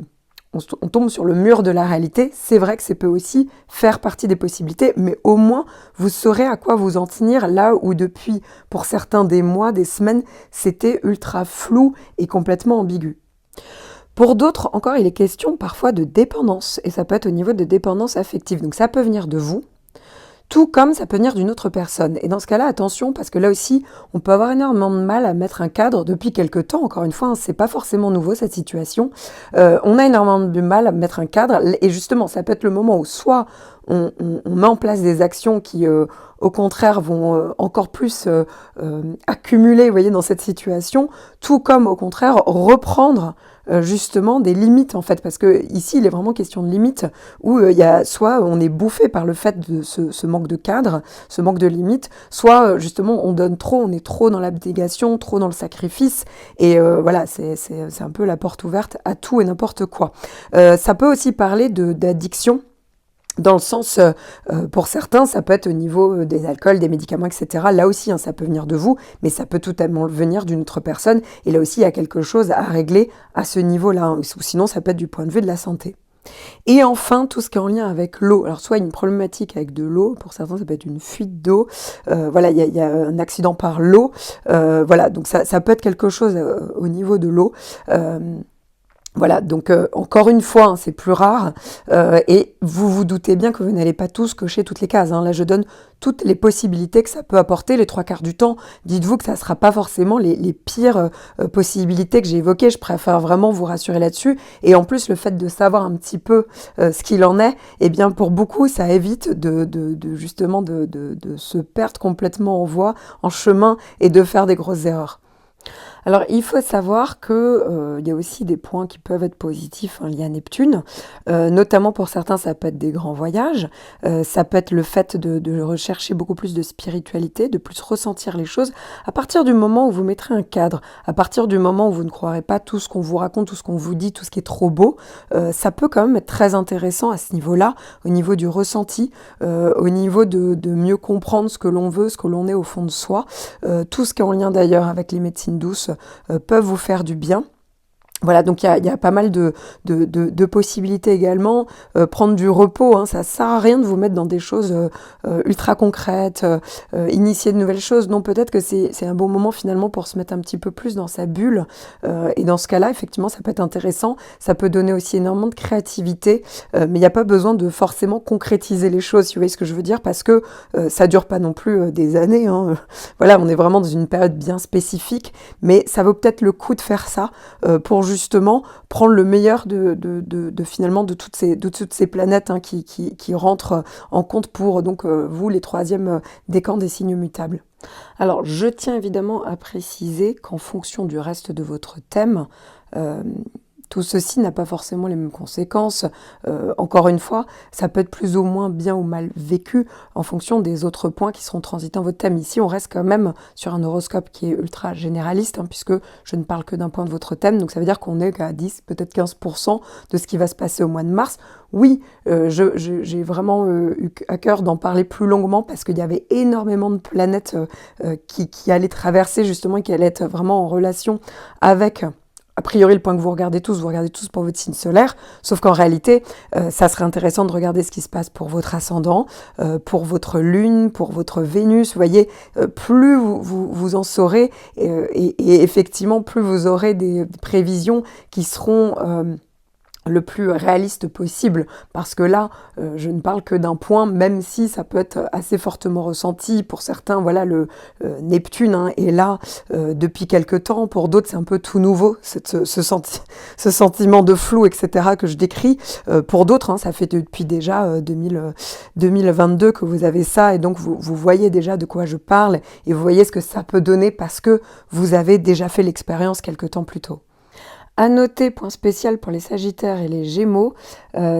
On tombe sur le mur de la réalité. C'est vrai que ça peut aussi faire partie des possibilités, mais au moins, vous saurez à quoi vous en tenir, là où depuis, pour certains, des mois, des semaines, c'était ultra flou et complètement ambigu. Pour d'autres, encore, il est question parfois de dépendance, et ça peut être au niveau de dépendance affective. Donc ça peut venir de vous, tout comme ça peut venir d'une autre personne. Et dans ce cas-là, attention, parce que là aussi, on peut avoir énormément de mal à mettre un cadre depuis quelque temps. Encore une fois, hein, c'est pas forcément nouveau cette situation. On a énormément de mal à mettre un cadre, et justement, ça peut être le moment où soit on met en place des actions qui, au contraire, vont encore plus accumuler, vous voyez, dans cette situation, tout comme, au contraire, reprendre justement des limites en fait, parce que ici il est vraiment question de limites, où il y a soit on est bouffé par le fait de ce manque de cadre, ce manque de limites, soit justement on donne trop, on est trop dans l'abnégation, trop dans le sacrifice, et voilà, c'est un peu la porte ouverte à tout et n'importe quoi. Ça peut aussi parler d'addiction, dans le sens, pour certains, ça peut être au niveau des alcools, des médicaments, etc. Là aussi, hein, ça peut venir de vous, mais ça peut totalement venir d'une autre personne. Et là aussi, il y a quelque chose à régler à ce niveau-là, hein, ou sinon, ça peut être du point de vue de la santé. Et enfin, tout ce qui est en lien avec l'eau. Alors, soit une problématique avec de l'eau, pour certains, ça peut être une fuite d'eau. Voilà, il y a un accident par l'eau. Voilà, donc ça peut être quelque chose au niveau de l'eau. Voilà, donc encore une fois, hein, c'est plus rare, et vous vous doutez bien que vous n'allez pas tous cocher toutes les cases, hein. Là, je donne toutes les possibilités que ça peut apporter les trois quarts du temps. Dites-vous que ça ne sera pas forcément les pires possibilités que j'ai évoquées. Je préfère vraiment vous rassurer là-dessus. Et en plus, le fait de savoir un petit peu ce qu'il en est, eh bien, pour beaucoup, ça évite justement de se perdre complètement en voie, en chemin, et de faire des grosses erreurs. Alors, il faut savoir que il y a aussi des points qui peuvent être positifs, hein, liés à Neptune. Notamment pour certains, ça peut être des grands voyages. Ça peut être le fait de rechercher beaucoup plus de spiritualité, de plus ressentir les choses. À partir du moment où vous mettrez un cadre, à partir du moment où vous ne croirez pas tout ce qu'on vous raconte, tout ce qu'on vous dit, tout ce qui est trop beau, ça peut quand même être très intéressant à ce niveau-là, au niveau du ressenti, au niveau de mieux comprendre ce que l'on veut, ce que l'on est au fond de soi. Tout ce qui est en lien d'ailleurs avec les médecines douces peuvent vous faire du bien. Voilà, donc il y a pas mal de possibilités également. Prendre du repos, hein, ça sert à rien de vous mettre dans des choses ultra concrètes, initier de nouvelles choses. Non, peut-être que c'est un bon moment finalement pour se mettre un petit peu plus dans sa bulle. Et dans ce cas-là, effectivement, ça peut être intéressant. Ça peut donner aussi énormément de créativité, mais il n'y a pas besoin de forcément concrétiser les choses, si vous voyez ce que je veux dire, parce que ça dure pas non plus des années, hein. Voilà, on est vraiment dans une période bien spécifique, mais ça vaut peut-être le coup de faire ça pour justement prendre le meilleur finalement de toutes ces planètes, hein, qui rentrent en compte pour donc vous, les troisièmes décans des signes mutables. Alors, je tiens évidemment à préciser qu'en fonction du reste de votre thème, euh, tout ceci n'a pas forcément les mêmes conséquences. Encore une fois, ça peut être plus ou moins bien ou mal vécu en fonction des autres points qui seront transités dans votre thème. Ici, on reste quand même sur un horoscope qui est ultra généraliste, hein, puisque je ne parle que d'un point de votre thème. Donc ça veut dire qu'on est qu'à 10, peut-être 15% de ce qui va se passer au mois de mars. Oui, j'ai vraiment eu à cœur d'en parler plus longuement parce qu'il y avait énormément de planètes qui allaient traverser justement et qui allaient être vraiment en relation avec... A priori, le point que vous regardez tous pour votre signe solaire, sauf qu'en réalité, ça serait intéressant de regarder ce qui se passe pour votre ascendant, pour votre lune, pour votre Vénus. Vous voyez, plus vous en saurez, et effectivement, plus vous aurez des prévisions qui seront... le plus réaliste possible, parce que là, je ne parle que d'un point, même si ça peut être assez fortement ressenti. Pour certains, voilà, le Neptune, hein, est là depuis quelque temps. Pour d'autres, c'est un peu tout nouveau, ce sentiment de flou, etc., que je décris. Pour d'autres, hein, ça fait depuis déjà 2022 que vous avez ça, et donc vous voyez déjà de quoi je parle, et vous voyez ce que ça peut donner, parce que vous avez déjà fait l'expérience quelque temps plus tôt. À noter, point spécial pour les Sagittaires et les Gémeaux,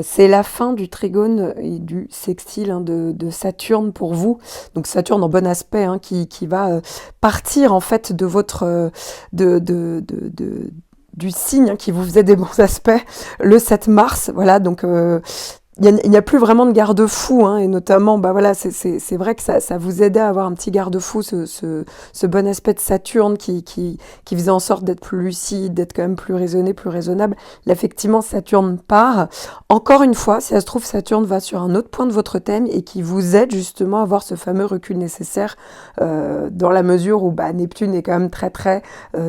c'est la fin du trigone et du sextile, hein, de Saturne pour vous. Donc Saturne en bon aspect, hein, qui va partir en fait de votre du signe, hein, qui vous faisait des bons aspects le 7 mars. Voilà, donc il n'y a plus vraiment de garde-fou, hein, et notamment, bah voilà, c'est vrai que ça vous aidait à avoir un petit garde-fou, ce bon aspect de Saturne qui faisait en sorte d'être plus lucide, d'être quand même plus raisonné, plus raisonnable. Là, effectivement, Saturne part. Encore une fois, si ça se trouve, Saturne va sur un autre point de votre thème et qui vous aide justement à avoir ce fameux recul nécessaire, dans la mesure où Neptune est quand même très très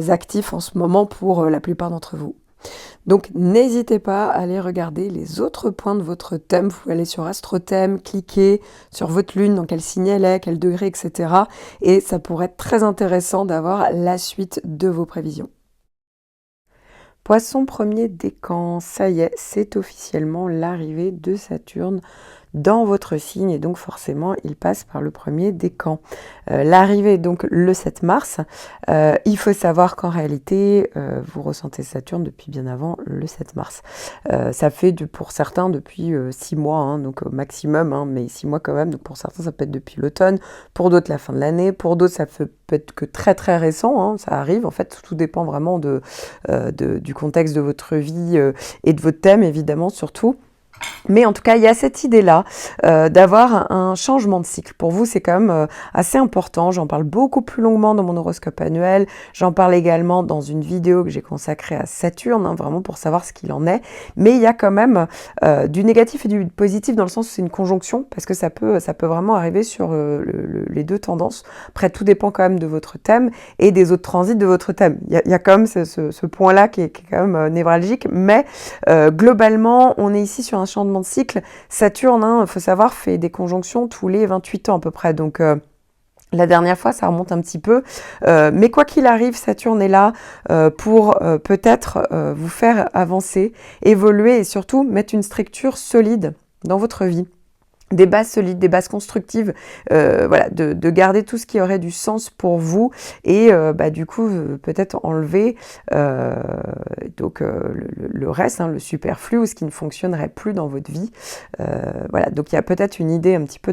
actif en ce moment pour la plupart d'entre vous. Donc n'hésitez pas à aller regarder les autres points de votre thème. Vous pouvez aller sur Astrothème, cliquer sur votre lune, dans quel signe elle est, quel degré, etc. Et ça pourrait être très intéressant d'avoir la suite de vos prévisions. Poisson premier décan, ça y est, c'est officiellement l'arrivée de Saturne dans votre signe, et donc forcément il passe par le premier décan. L'arrivée donc le 7 mars, il faut savoir qu'en réalité vous ressentez Saturne depuis bien avant le 7 mars. Ça fait pour certains depuis 6 mois, hein, donc au maximum, hein, mais 6 mois quand même, donc pour certains ça peut être depuis l'automne, pour d'autres la fin de l'année, pour d'autres ça peut être que très très récent, hein, ça arrive, en fait tout dépend vraiment du contexte de votre vie et de votre thème évidemment surtout. Mais en tout cas, il y a cette idée-là d'avoir un changement de cycle. Pour vous, c'est quand même assez important. J'en parle beaucoup plus longuement dans mon horoscope annuel. J'en parle également dans une vidéo que j'ai consacrée à Saturne, hein, vraiment pour savoir ce qu'il en est. Mais il y a quand même du négatif et du positif dans le sens où c'est une conjonction, parce que ça peut vraiment arriver sur les deux tendances. Après, tout dépend quand même de votre thème et des autres transits de votre thème. Il y a quand même ce point-là qui est quand même névralgique, mais globalement, on est ici sur un changement de cycle. Saturne, il faut savoir, fait des conjonctions tous les 28 ans à peu près. Donc, la dernière fois, ça remonte un petit peu. Mais quoi qu'il arrive, Saturne est là pour peut-être vous faire avancer, évoluer et surtout mettre une structure solide dans votre vie. Des bases solides, des bases constructives, voilà, de garder tout ce qui aurait du sens pour vous et du coup peut-être enlever donc le reste, hein, le superflu ou ce qui ne fonctionnerait plus dans votre vie. Voilà, donc il y a peut-être une idée un petit peu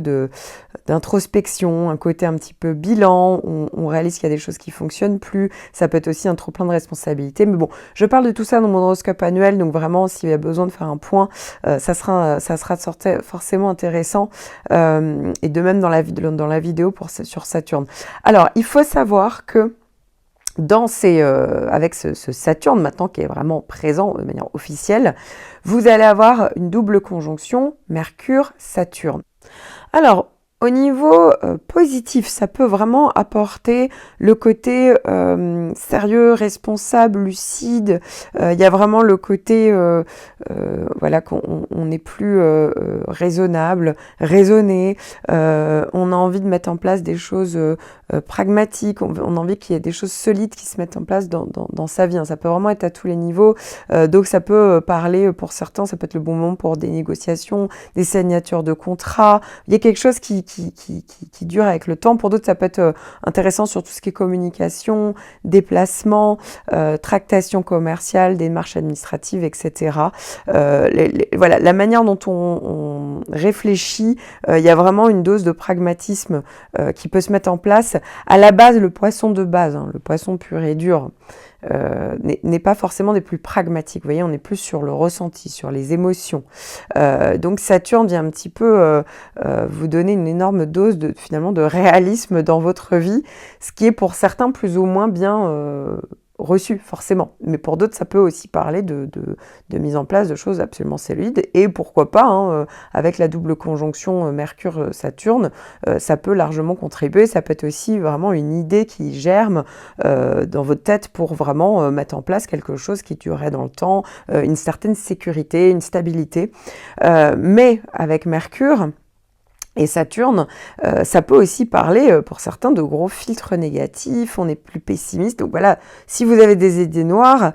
d'introspection, un côté un petit peu bilan, on réalise qu'il y a des choses qui fonctionnent plus, ça peut être aussi un trop plein de responsabilités, mais bon, je parle de tout ça dans mon horoscope annuel, donc vraiment s'il y a besoin de faire un point, ça sera forcément intéressant. Et de même dans la vidéo sur Saturne. Alors, il faut savoir que avec ce Saturne maintenant qui est vraiment présent de manière officielle, vous allez avoir une double conjonction Mercure-Saturne. Alors, au niveau positif, ça peut vraiment apporter le côté sérieux, responsable, lucide. Il y a vraiment le côté voilà, qu'on est plus raisonnable, raisonné. On a envie de mettre en place des choses pragmatiques. On a envie qu'il y ait des choses solides qui se mettent en place dans sa vie. Hein. Ça peut vraiment être à tous les niveaux. Donc ça peut parler, pour certains, ça peut être le bon moment pour des négociations, des signatures de contrats. Il y a quelque chose qui dure avec le temps. Pour d'autres, ça peut être intéressant sur tout ce qui est communication, déplacement, tractation commerciale, démarches administratives, etc. Voilà, la manière dont on réfléchit, il y a vraiment une dose de pragmatisme qui peut se mettre en place. À la base, le poisson de base, hein, le poisson pur et dur, n'est pas forcément des plus pragmatiques. Vous voyez, on est plus sur le ressenti, sur les émotions. Donc Saturne vient un petit peu vous donner une énorme dose finalement de réalisme dans votre vie, ce qui est pour certains plus ou moins bien reçu, forcément. Mais pour d'autres, ça peut aussi parler de mise en place de choses absolument solides. Et pourquoi pas, hein, avec la double conjonction Mercure-Saturne, ça peut largement contribuer. Ça peut être aussi vraiment une idée qui germe dans votre tête pour vraiment mettre en place quelque chose qui durerait dans le temps, une certaine sécurité, une stabilité. Mais avec Mercure et Saturne, ça peut aussi parler pour certains de gros filtres négatifs, on est plus pessimiste. Donc voilà, si vous avez des idées noires,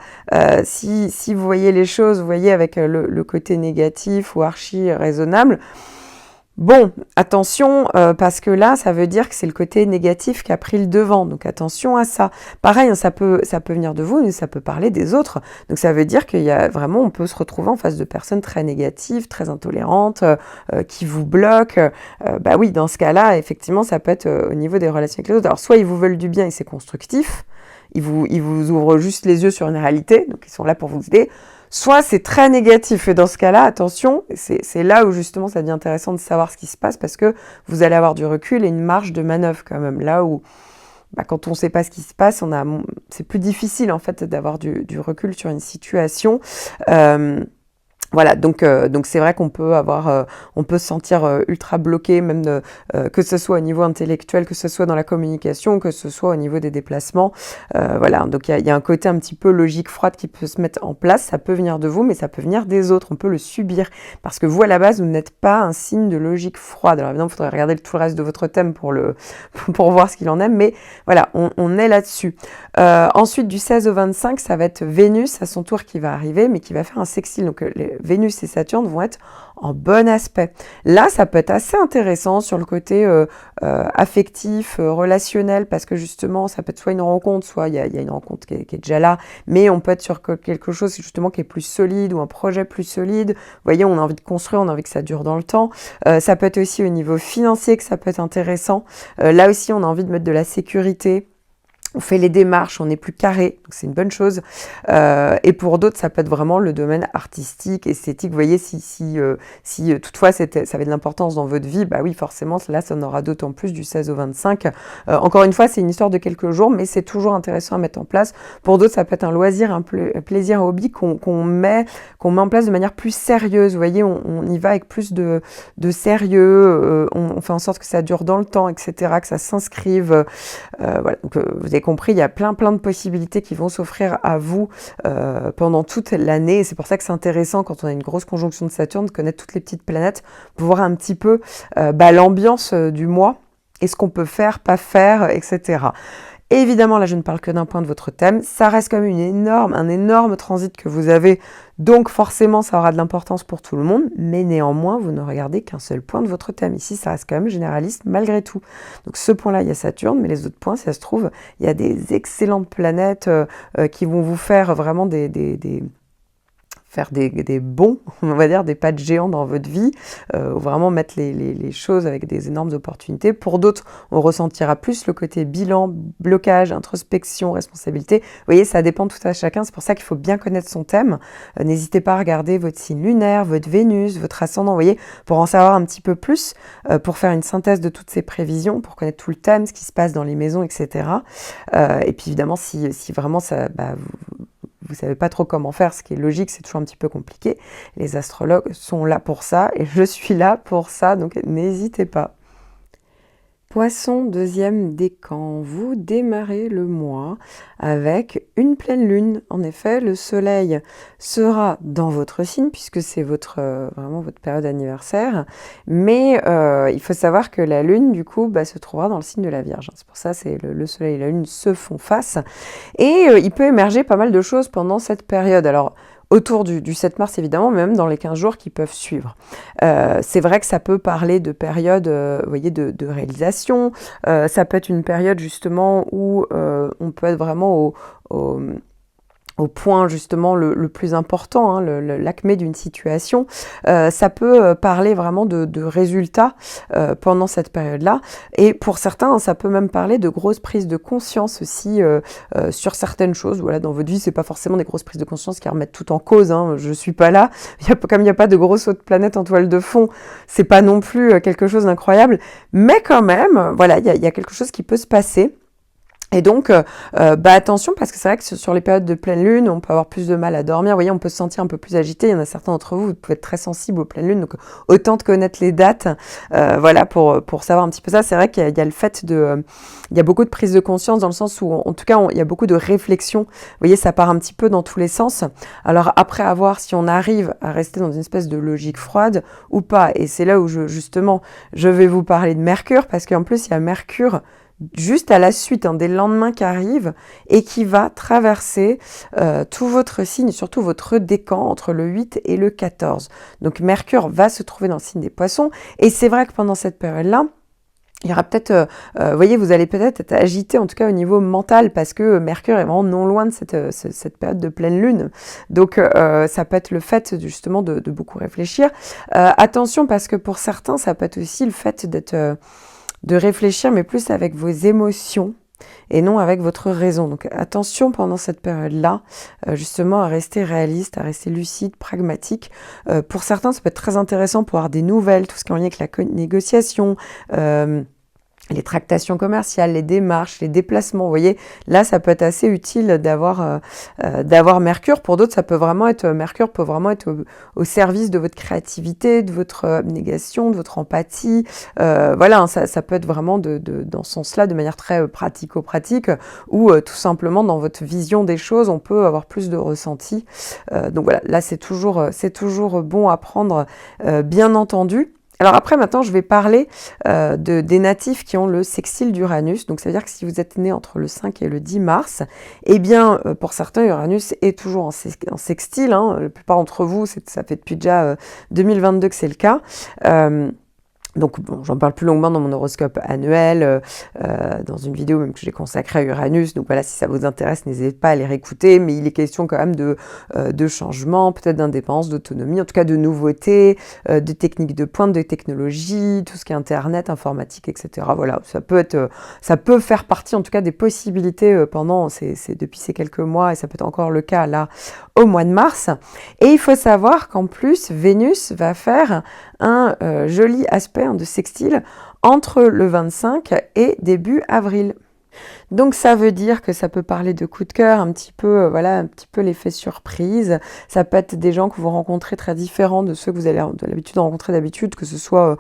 si vous voyez les choses, vous voyez avec le côté négatif ou archi raisonnable, bon, attention, parce que là, ça veut dire que c'est le côté négatif qui a pris le devant. Donc attention à ça. Pareil, hein, ça peut venir de vous, mais ça peut parler des autres. Donc ça veut dire qu'il y a vraiment, on peut se retrouver en face de personnes très négatives, très intolérantes, qui vous bloquent. Bah oui, dans ce cas-là, effectivement, ça peut être au niveau des relations avec les autres. Alors soit ils vous veulent du bien et c'est constructif, ils vous ouvrent juste les yeux sur une réalité, donc ils sont là pour vous aider. Soit c'est très négatif, et dans ce cas-là, attention, c'est là où justement ça devient intéressant de savoir ce qui se passe, parce que vous allez avoir du recul et une marge de manœuvre quand même. Là où, quand on ne sait pas ce qui se passe, c'est plus difficile en fait d'avoir du recul sur une situation. Voilà, donc c'est vrai qu'on peut on peut se sentir ultra bloqué, même que ce soit au niveau intellectuel, que ce soit dans la communication, que ce soit au niveau des déplacements. Voilà, donc il y a un côté un petit peu logique froide qui peut se mettre en place. Ça peut venir de vous, mais ça peut venir des autres. On peut le subir parce que vous, à la base, vous n'êtes pas un signe de logique froide. Alors évidemment, il faudrait regarder tout le reste de votre thème pour voir ce qu'il en est, mais voilà, on est là-dessus. Ensuite, du 16 au 25, ça va être Vénus à son tour qui va arriver, mais qui va faire un sextile. Donc Vénus et Saturne vont être en bon aspect. Là, ça peut être assez intéressant sur le côté affectif, relationnel, parce que justement, ça peut être soit une rencontre, soit il y a une rencontre qui est déjà là, mais on peut être sur quelque chose justement qui est plus solide ou un projet plus solide. Vous voyez, on a envie de construire, on a envie que ça dure dans le temps. Ça peut être aussi au niveau financier que ça peut être intéressant. Là aussi, on a envie de mettre de la sécurité. On fait les démarches, on est plus carré, donc c'est une bonne chose. Et pour d'autres, ça peut être vraiment le domaine artistique, esthétique. Vous voyez, si toutefois ça avait de l'importance dans votre vie, bah oui, forcément, là, ça en aura d'autant plus du 16 au 25. Encore une fois, c'est une histoire de quelques jours, mais c'est toujours intéressant à mettre en place. Pour d'autres, ça peut être un loisir, un plaisir, un hobby qu'on met en place de manière plus sérieuse. Vous voyez, on y va avec plus de sérieux, on fait en sorte que ça dure dans le temps, etc., que ça s'inscrive. Voilà, donc vous avez compris, il y a plein de possibilités qui vont s'offrir à vous pendant toute l'année. Et c'est pour ça que c'est intéressant, quand on a une grosse conjonction de Saturne, de connaître toutes les petites planètes pour voir un petit peu l'ambiance du mois et ce qu'on peut faire, pas faire, etc. Évidemment, là, je ne parle que d'un point de votre thème. Ça reste comme un énorme transit que vous avez. Donc, forcément, ça aura de l'importance pour tout le monde. Mais néanmoins, vous ne regardez qu'un seul point de votre thème. Ici, ça reste quand même généraliste malgré tout. Donc, ce point-là, il y a Saturne. Mais les autres points, si ça se trouve, il y a des excellentes planètes qui vont vous faire vraiment faire des bons, on va dire, des pas de géant dans votre vie, vraiment mettre les choses avec des énormes opportunités. Pour d'autres, on ressentira plus le côté bilan, blocage, introspection, responsabilité. Vous voyez, ça dépend tout à chacun. C'est pour ça qu'il faut bien connaître son thème. N'hésitez pas à regarder votre signe lunaire, votre Vénus, votre ascendant, vous voyez, pour en savoir un petit peu plus, pour faire une synthèse de toutes ces prévisions, pour connaître tout le thème, ce qui se passe dans les maisons, etc. Et puis évidemment, si vraiment ça... vous savez pas trop comment faire, ce qui est logique, c'est toujours un petit peu compliqué. Les astrologues sont là pour ça et je suis là pour ça, donc n'hésitez pas. Poisson, deuxième décan, vous démarrez le mois avec une pleine lune. En effet, le soleil sera dans votre signe puisque c'est vraiment votre période anniversaire. Mais il faut savoir que la lune, du coup, se trouvera dans le signe de la Vierge. C'est pour ça que le soleil et la lune se font face. Et il peut émerger pas mal de choses pendant cette période. Alors, autour du 7 mars, évidemment, mais même dans les 15 jours qui peuvent suivre. C'est vrai que ça peut parler de période, vous voyez, de réalisation. Ça peut être une période, justement, où on peut être vraiment au point justement le plus important, hein, l'acmé d'une situation. Ça peut parler vraiment de résultats pendant cette période-là. Et pour certains, ça peut même parler de grosses prises de conscience aussi sur certaines choses. Voilà, dans votre vie, c'est pas forcément des grosses prises de conscience qui remettent tout en cause. Hein, je suis pas là. Comme il n'y a pas de grosses autres planètes en toile de fond, c'est pas non plus quelque chose d'incroyable. Mais quand même, voilà, il y a quelque chose qui peut se passer. Et donc, attention, parce que c'est vrai que sur les périodes de pleine lune, on peut avoir plus de mal à dormir. Vous voyez, on peut se sentir un peu plus agité. Il y en a certains d'entre vous, vous pouvez être très sensibles aux pleines lunes. Donc, autant de connaître les dates, voilà, pour savoir un petit peu ça. C'est vrai qu'il y a le fait il y a beaucoup de prise de conscience dans le sens où, en tout cas, il y a beaucoup de réflexion. Vous voyez, ça part un petit peu dans tous les sens. Alors, après, à voir si on arrive à rester dans une espèce de logique froide ou pas. Et c'est là où, justement, je vais vous parler de Mercure, parce qu'en plus, il y a Mercure juste à la suite des lendemains qui arrivent et qui va traverser tout votre signe, surtout votre décan entre le 8 et le 14. Donc Mercure va se trouver dans le signe des Poissons et c'est vrai que pendant cette période-là, il y aura peut-être, vous voyez, vous allez peut-être être agité, en tout cas au niveau mental, parce que Mercure est vraiment non loin de cette période de pleine lune. Donc, ça peut être le fait justement de beaucoup réfléchir. Attention, parce que pour certains, ça peut être aussi le fait de réfléchir, mais plus avec vos émotions et non avec votre raison. Donc attention pendant cette période-là, justement à rester réaliste, à rester lucide, pragmatique. Pour certains, ça peut être très intéressant pour avoir des nouvelles, tout ce qui est en lien avec la négociation, les tractations commerciales, les démarches, les déplacements. Vous voyez, là, ça peut être assez utile d'avoir Mercure. Pour d'autres, Mercure peut vraiment être au service de votre créativité, de votre abnégation, de votre empathie. Voilà, ça peut être vraiment dans ce sens-là, de manière très pratico-pratique, ou tout simplement dans votre vision des choses, on peut avoir plus de ressenti. Donc voilà, là, c'est toujours bon à prendre, bien entendu. Alors après, maintenant, je vais parler des natifs qui ont le sextile d'Uranus. Donc, ça veut dire que si vous êtes né entre le 5 et le 10 mars, eh bien, pour certains, Uranus est toujours en sextile. Hein. La plupart d'entre vous, ça fait depuis déjà 2022 que c'est le cas. Donc, bon, j'en parle plus longuement dans mon horoscope annuel, dans une vidéo même que j'ai consacrée à Uranus. Donc voilà, si ça vous intéresse, n'hésitez pas à les réécouter. Mais il est question quand même de changement, peut-être d'indépendance, d'autonomie, en tout cas de nouveautés, de techniques de pointe, de technologie, tout ce qui est Internet, informatique, etc. Voilà, ça peut faire partie en tout cas des possibilités depuis ces quelques mois, et ça peut être encore le cas là au mois de mars. Et il faut savoir qu'en plus, Vénus va faire un joli aspect de sextile entre le 25 et début avril. Donc ça veut dire que ça peut parler de coup de cœur, un petit peu l'effet surprise. Ça peut être des gens que vous rencontrez très différents de ceux que vous avez de l'habitude de rencontrer d'habitude, que ce soit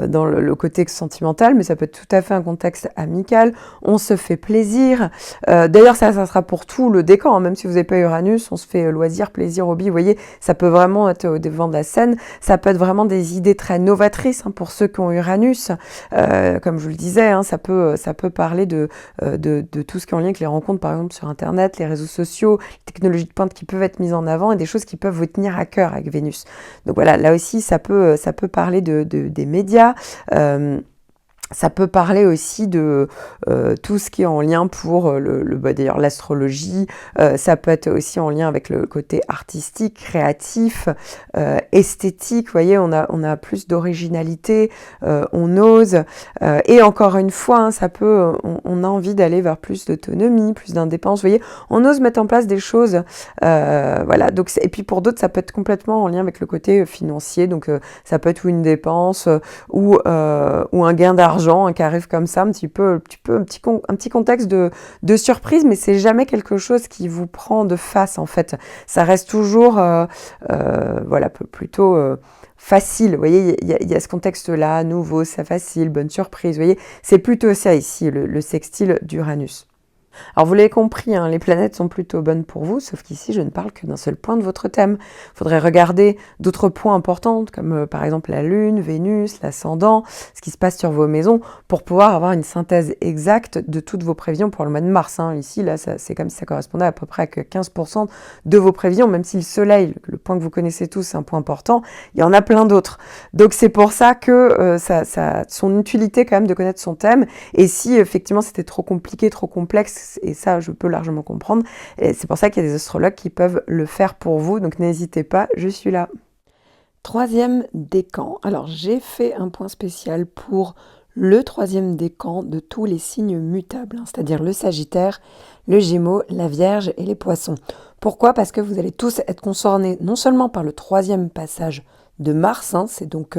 dans le côté sentimental, mais ça peut être tout à fait un contexte amical. On se fait plaisir. D'ailleurs, ça sera pour tout le décan, hein. Même si vous n'avez pas Uranus, on se fait loisir, plaisir, hobby. Vous voyez, ça peut vraiment être au devant de la scène. Ça peut être vraiment des idées très novatrices, hein, pour ceux qui ont Uranus. Comme je vous le disais, hein, ça peut parler de tout ce qui est en lien avec les rencontres, par exemple, sur Internet, les réseaux sociaux, les technologies de pointe qui peuvent être mises en avant et des choses qui peuvent vous tenir à cœur avec Vénus. Donc voilà, là aussi, ça peut parler des médias. Ça peut parler aussi de tout ce qui est en lien pour d'ailleurs l'astrologie. Ça peut être aussi en lien avec le côté artistique, créatif, esthétique. Vous voyez, on a plus d'originalité, on ose. Et encore une fois, hein, on a envie d'aller vers plus d'autonomie, plus d'indépendance. Vous voyez, on ose mettre en place des choses. Voilà. Donc, et puis pour d'autres, ça peut être complètement en lien avec le côté financier. Donc ça peut être une dépense ou un gain d'argent, qui arrive comme ça, un petit contexte de surprise, mais c'est jamais quelque chose qui vous prend de face, en fait. Ça reste toujours, plutôt facile. Vous voyez, il y a ce contexte-là, nouveau, c'est facile, bonne surprise. Vous voyez, c'est plutôt ça ici, le sextile d'Uranus. Alors vous l'avez compris, hein, les planètes sont plutôt bonnes pour vous, sauf qu'ici je ne parle que d'un seul point de votre thème. Il faudrait regarder d'autres points importants, comme par exemple la Lune, Vénus, l'ascendant, ce qui se passe sur vos maisons, pour pouvoir avoir une synthèse exacte de toutes vos prévisions pour le mois de mars. Hein. Ici, là, c'est comme si ça correspondait à peu près à 15% de vos prévisions, même si le Soleil, le point que vous connaissez tous, c'est un point important, il y en a plein d'autres. Donc c'est pour ça que ça a son utilité quand même de connaître son thème, et si effectivement c'était trop compliqué, trop complexe, et ça je peux largement comprendre, et c'est pour ça qu'il y a des astrologues qui peuvent le faire pour vous, donc n'hésitez pas, je suis là. Troisième décan. Alors j'ai fait un point spécial pour le troisième décan de tous les signes mutables, hein, c'est-à-dire le Sagittaire, le Gémeaux, la Vierge et les Poissons. Pourquoi ? Parce que vous allez tous être concernés non seulement par le troisième passage de Mars, hein, c'est donc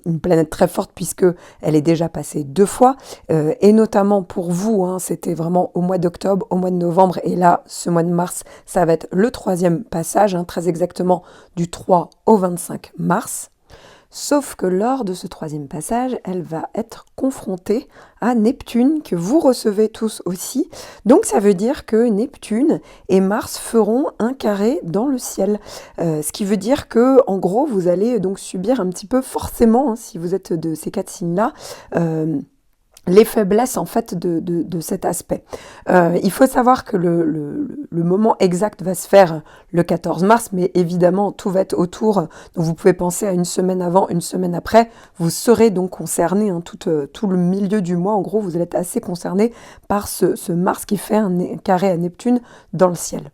une planète très forte puisque elle est déjà passée 2 fois, et notamment pour vous, hein, c'était vraiment au mois d'octobre, au mois de novembre, et là, ce mois de mars, ça va être le troisième passage, hein, très exactement du 3 au 25 mars. Sauf que lors de ce troisième passage, elle va être confrontée à Neptune, que vous recevez tous aussi. Donc ça veut dire que Neptune et Mars feront un carré dans le ciel. Ce qui veut dire que, en gros, vous allez donc subir un petit peu forcément, hein, si vous êtes de ces 4 signes-là, les faiblesses en fait de cet aspect. Il faut savoir que le moment exact va se faire le 14 mars, mais évidemment tout va être autour, donc vous pouvez penser à une semaine avant, une semaine après, vous serez donc concerné, hein, tout le milieu du mois, en gros vous allez être assez concerné par ce Mars qui fait un carré à Neptune dans le ciel.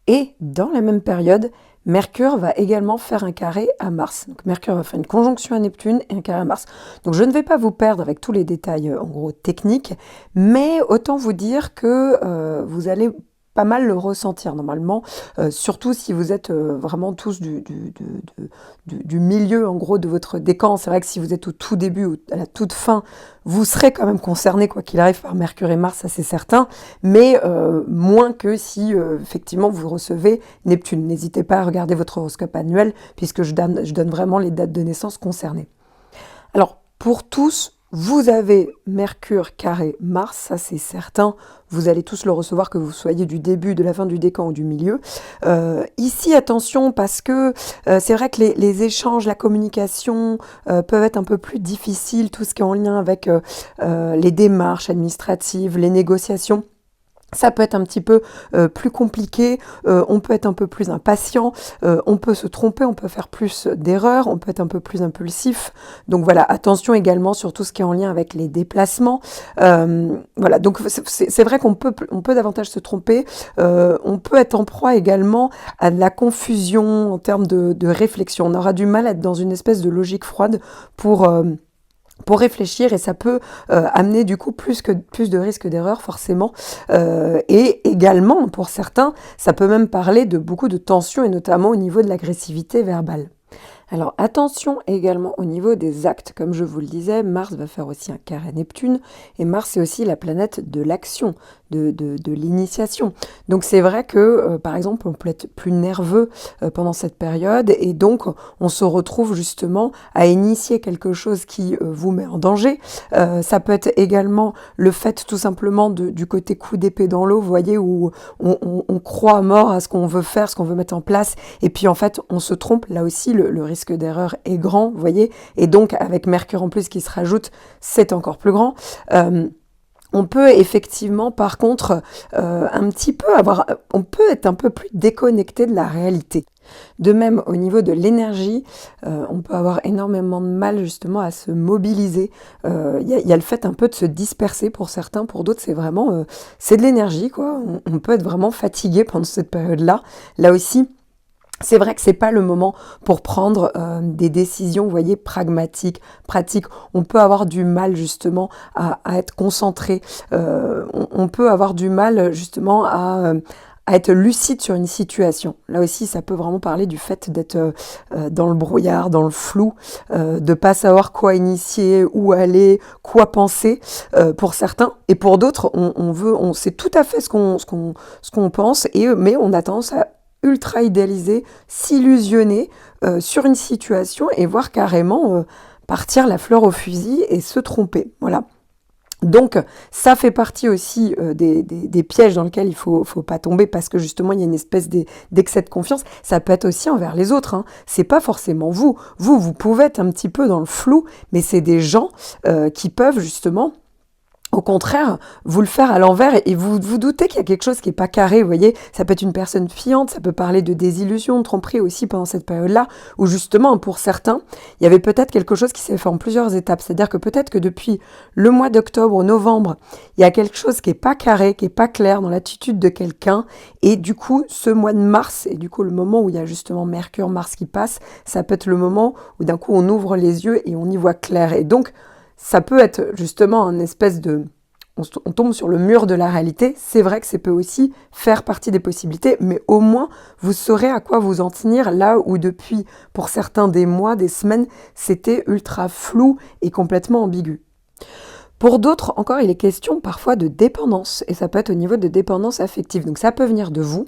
Et dans la même période, Mercure va également faire un carré à Mars. Donc Mercure va faire une conjonction à Neptune et un carré à Mars. Donc je ne vais pas vous perdre avec tous les détails en gros techniques, mais autant vous dire que vous allez pas mal le ressentir normalement, surtout si vous êtes vraiment tous du milieu en gros de votre décan. C'est vrai que si vous êtes au tout début ou à la toute fin, vous serez quand même concerné quoi qu'il arrive par Mercure et Mars, ça c'est certain, mais moins que si effectivement vous recevez Neptune. N'hésitez pas à regarder votre horoscope annuel puisque je donne vraiment les dates de naissance concernées. Alors pour tous, Vous avez Mercure carré Mars, ça c'est certain, vous allez tous le recevoir, que vous soyez du début, de la fin du décan ou du milieu. Ici, attention, parce que c'est vrai que les échanges, la communication peuvent être un peu plus difficiles, tout ce qui est en lien avec les démarches administratives, les négociations. Ça peut être un petit peu plus compliqué, on peut être un peu plus impatient, on peut se tromper, on peut faire plus d'erreurs, on peut être un peu plus impulsif. Donc voilà, attention également sur tout ce qui est en lien avec les déplacements. Voilà, donc c'est vrai on peut davantage se tromper, on peut être en proie également à de la confusion en termes de réflexion. On aura du mal à être dans une espèce de logique froide pour réfléchir, et ça peut amener du coup plus de risques d'erreur forcément. Et également, pour certains, ça peut même parler de beaucoup de tensions, et notamment au niveau de l'agressivité verbale. Alors attention également au niveau des actes, comme je vous le disais, Mars va faire aussi un carré Neptune, et Mars est aussi la planète de l'action, de l'initiation. Donc c'est vrai que, par exemple, on peut être plus nerveux pendant cette période, et donc on se retrouve justement à initier quelque chose qui vous met en danger. Ça peut être également le fait tout simplement du côté coup d'épée dans l'eau, vous voyez, où on croit à mort à ce qu'on veut faire, ce qu'on veut mettre en place, et puis en fait on se trompe. Là aussi le risque d'erreur est grand, vous voyez, et donc avec Mercure en plus qui se rajoute, c'est encore plus grand. On peut effectivement, par contre, on peut être un peu plus déconnecté de la réalité. De même, au niveau de l'énergie, on peut avoir énormément de mal justement à se mobiliser. Y a le fait un peu de se disperser pour certains, pour d'autres c'est vraiment, c'est de l'énergie quoi. On peut être vraiment fatigué pendant cette période-là. Là aussi, c'est vrai que c'est pas le moment pour prendre des décisions, vous voyez, pragmatiques, pratiques. On peut avoir du mal justement à être concentré. On peut avoir du mal justement à être lucide sur une situation. Là aussi, ça peut vraiment parler du fait d'être dans le brouillard, dans le flou, de pas savoir quoi initier, où aller, quoi penser. Pour certains, et pour d'autres, on sait tout à fait ce qu'on pense, mais on a tendance à ultra idéaliser, s'illusionner sur une situation et voir carrément partir la fleur au fusil et se tromper. Voilà. Donc ça fait partie aussi des pièges dans lesquels il faut pas tomber, parce que justement il y a une espèce d'excès de confiance. Ça peut être aussi envers les autres, hein. C'est pas forcément vous. Vous pouvez être un petit peu dans le flou, mais c'est des gens qui peuvent justement, au contraire, vous le faire à l'envers, et vous doutez qu'il y a quelque chose qui n'est pas carré, vous voyez. Ça peut être une personne fiante, ça peut parler de désillusion, de tromperie aussi pendant cette période-là, où justement, pour certains, il y avait peut-être quelque chose qui s'est fait en plusieurs étapes. C'est-à-dire que peut-être que depuis le mois d'octobre, novembre, il y a quelque chose qui n'est pas carré, qui n'est pas clair dans l'attitude de quelqu'un, et du coup, ce mois de mars, et du coup, le moment où il y a justement Mercure, Mars qui passe, ça peut être le moment où d'un coup, on ouvre les yeux et on y voit clair. Et donc, ça peut être justement un espèce de... On tombe sur le mur de la réalité. C'est vrai que ça peut aussi faire partie des possibilités, mais au moins, vous saurez à quoi vous en tenir, là où depuis, pour certains, des mois, des semaines, c'était ultra flou et complètement ambigu. Pour d'autres, encore, il est question parfois de dépendance, et ça peut être au niveau de dépendance affective. Donc ça peut venir de vous,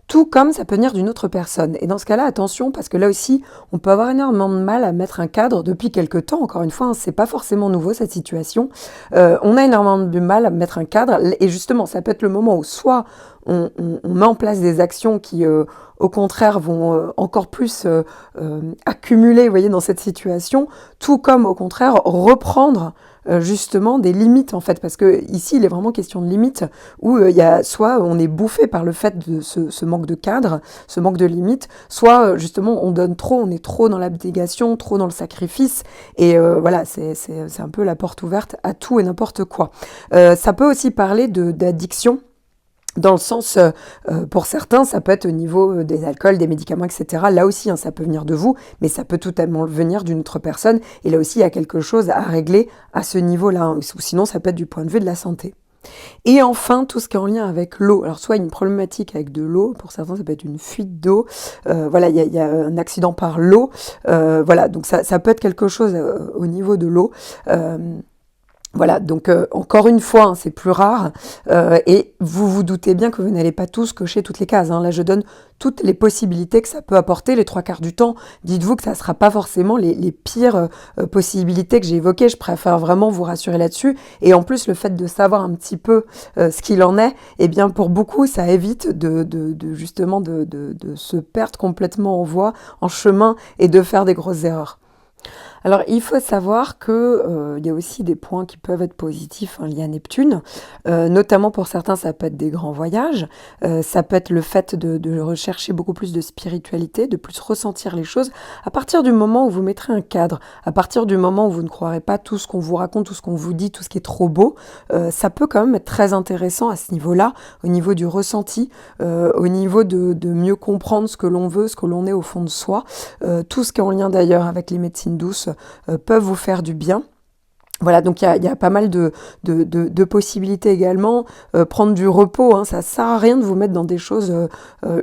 tout comme ça peut venir d'une autre personne. Et dans ce cas-là, attention, parce que là aussi, on peut avoir énormément de mal à mettre un cadre depuis quelque temps. Encore une fois, hein, c'est pas forcément nouveau cette situation. On a énormément de mal à mettre un cadre, et justement, ça peut être le moment où soit on met en place des actions qui, au contraire, vont encore plus accumuler, vous voyez, dans cette situation, tout comme, au contraire, reprendre justement des limites, en fait, parce que ici il est vraiment question de limites, où il y a soit on est bouffé par le fait de ce manque de cadre, ce manque de limites, soit justement on donne trop, on est trop dans l'abnégation, trop dans le sacrifice, et voilà, c'est un peu la porte ouverte à tout et n'importe quoi. Ça peut aussi parler d'addiction, dans le sens, pour certains, ça peut être au niveau des alcools, des médicaments, etc. Là aussi, hein, ça peut venir de vous, mais ça peut totalement venir d'une autre personne. Et là aussi, il y a quelque chose à régler à ce niveau-là, hein, ou sinon, ça peut être du point de vue de la santé. Et enfin, tout ce qui est en lien avec l'eau. Alors, soit une problématique avec de l'eau, pour certains, ça peut être une fuite d'eau. Voilà, il y a un accident par l'eau. Voilà, donc ça peut être quelque chose au niveau de l'eau. Voilà, donc encore une fois, hein, c'est plus rare, et vous vous doutez bien que vous n'allez pas tous cocher toutes les cases, hein. Là, je donne toutes les possibilités que ça peut apporter les trois quarts du temps. Dites-vous que ça ne sera pas forcément les pires possibilités que j'ai évoquées. Je préfère vraiment vous rassurer là-dessus. Et en plus, le fait de savoir un petit peu ce qu'il en est, eh bien, pour beaucoup, ça évite justement de se perdre complètement en voie, en chemin, et de faire des grosses erreurs. Alors, il faut savoir que, il y a aussi des points qui peuvent être positifs, hein, liés à Neptune. Notamment pour certains, ça peut être des grands voyages, ça peut être le fait de rechercher beaucoup plus de spiritualité, de plus ressentir les choses. À partir du moment où vous mettrez un cadre, à partir du moment où vous ne croirez pas tout ce qu'on vous raconte, tout ce qu'on vous dit, tout ce qui est trop beau, ça peut quand même être très intéressant à ce niveau-là, au niveau du ressenti, au niveau de mieux comprendre ce que l'on veut, ce que l'on est au fond de soi. Tout ce qui est en lien d'ailleurs avec les médecines douces peuvent vous faire du bien. Voilà, donc il y a pas mal de possibilités également. Prendre du repos, hein, ça sert à rien de vous mettre dans des choses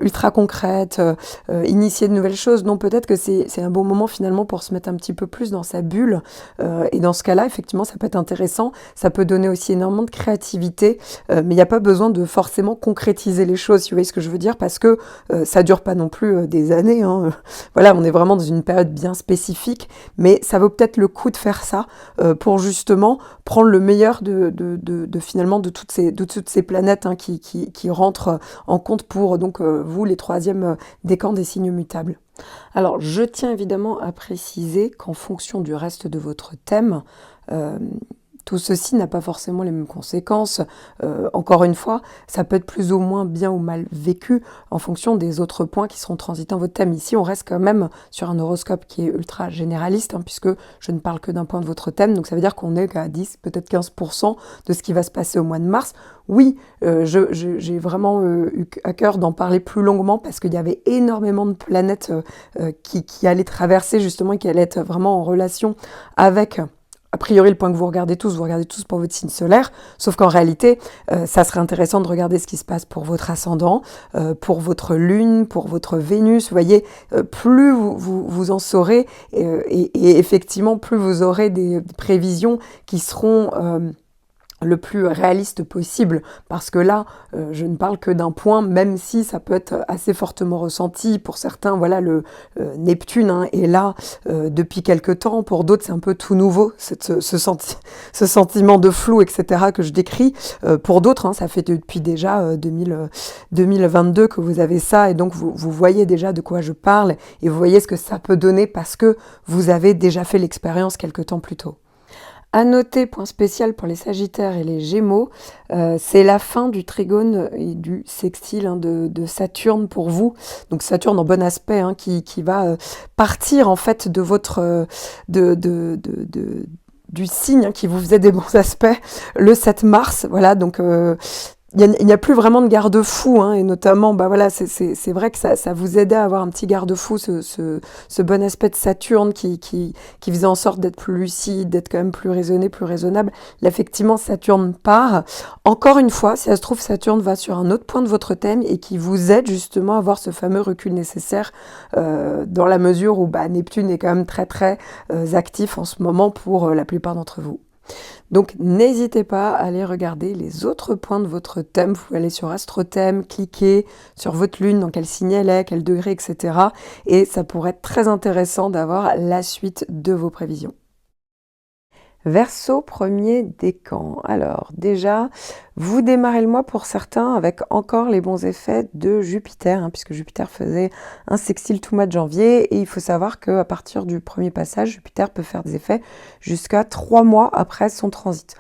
ultra concrètes, initier de nouvelles choses. Non, peut-être que c'est un bon moment finalement pour se mettre un petit peu plus dans sa bulle. Et dans ce cas-là, effectivement, ça peut être intéressant. Ça peut donner aussi énormément de créativité, mais il n'y a pas besoin de forcément concrétiser les choses, si vous voyez ce que je veux dire, parce que ça dure pas non plus des années, hein. Voilà, on est vraiment dans une période bien spécifique, mais ça vaut peut-être le coup de faire ça pour justement prendre le meilleur finalement de toutes ces planètes, hein, qui rentrent en compte pour donc vous, les troisièmes décans des signes mutables. Alors, je tiens évidemment à préciser qu'en fonction du reste de votre thème, euh, tout ceci n'a pas forcément les mêmes conséquences. Encore une fois, ça peut être plus ou moins bien ou mal vécu en fonction des autres points qui seront transités dans votre thème. Ici, on reste quand même sur un horoscope qui est ultra généraliste, hein, puisque je ne parle que d'un point de votre thème. Donc ça veut dire qu'on est qu'à 10, peut-être 15% de ce qui va se passer au mois de mars. Oui, j'ai vraiment eu à cœur d'en parler plus longuement parce qu'il y avait énormément de planètes qui allaient traverser justement et qui allaient être vraiment en relation avec a priori, le point que vous regardez tous pour votre signe solaire, sauf qu'en réalité, ça serait intéressant de regarder ce qui se passe pour votre ascendant, pour votre lune, pour votre Vénus. Vous voyez, plus vous en saurez, et effectivement, plus vous aurez des prévisions qui seront le plus réaliste possible, parce que là, je ne parle que d'un point, même si ça peut être assez fortement ressenti. Pour certains, voilà, le Neptune, hein, est là depuis quelque temps. Pour d'autres, c'est un peu tout nouveau, ce sentiment de flou, etc., que je décris. Pour d'autres, hein, ça fait depuis déjà 2022 que vous avez ça, et donc vous voyez déjà de quoi je parle, et vous voyez ce que ça peut donner, parce que vous avez déjà fait l'expérience quelque temps plus tôt. À noter, point spécial pour les Sagittaires et les Gémeaux, c'est la fin du trigone et du sextile, hein, de Saturne pour vous. Donc Saturne en bon aspect, hein, qui va partir en fait de votre du signe, hein, qui vous faisait des bons aspects le 7 mars. Voilà, donc il n'y a plus vraiment de garde-fou, hein, et notamment, bah voilà, c'est vrai que ça vous aidait à avoir un petit garde-fou, ce bon aspect de Saturne qui faisait en sorte d'être plus lucide, d'être quand même plus raisonné, plus raisonnable. Là, effectivement, Saturne part. Encore une fois, si ça se trouve, Saturne va sur un autre point de votre thème et qui vous aide justement à avoir ce fameux recul nécessaire, dans la mesure où Neptune est quand même très très actif en ce moment pour la plupart d'entre vous. Donc n'hésitez pas à aller regarder les autres points de votre thème. Vous pouvez aller sur AstroThème, cliquer sur votre lune, dans quel signe elle est, quel degré, etc. Et ça pourrait être très intéressant d'avoir la suite de vos prévisions. Verseau, premier décan. Alors déjà, vous démarrez le mois pour certains avec encore les bons effets de Jupiter, hein, puisque Jupiter faisait un sextile tout mois de janvier, et il faut savoir qu'à partir du premier passage, Jupiter peut faire des effets jusqu'à 3 mois après son transit.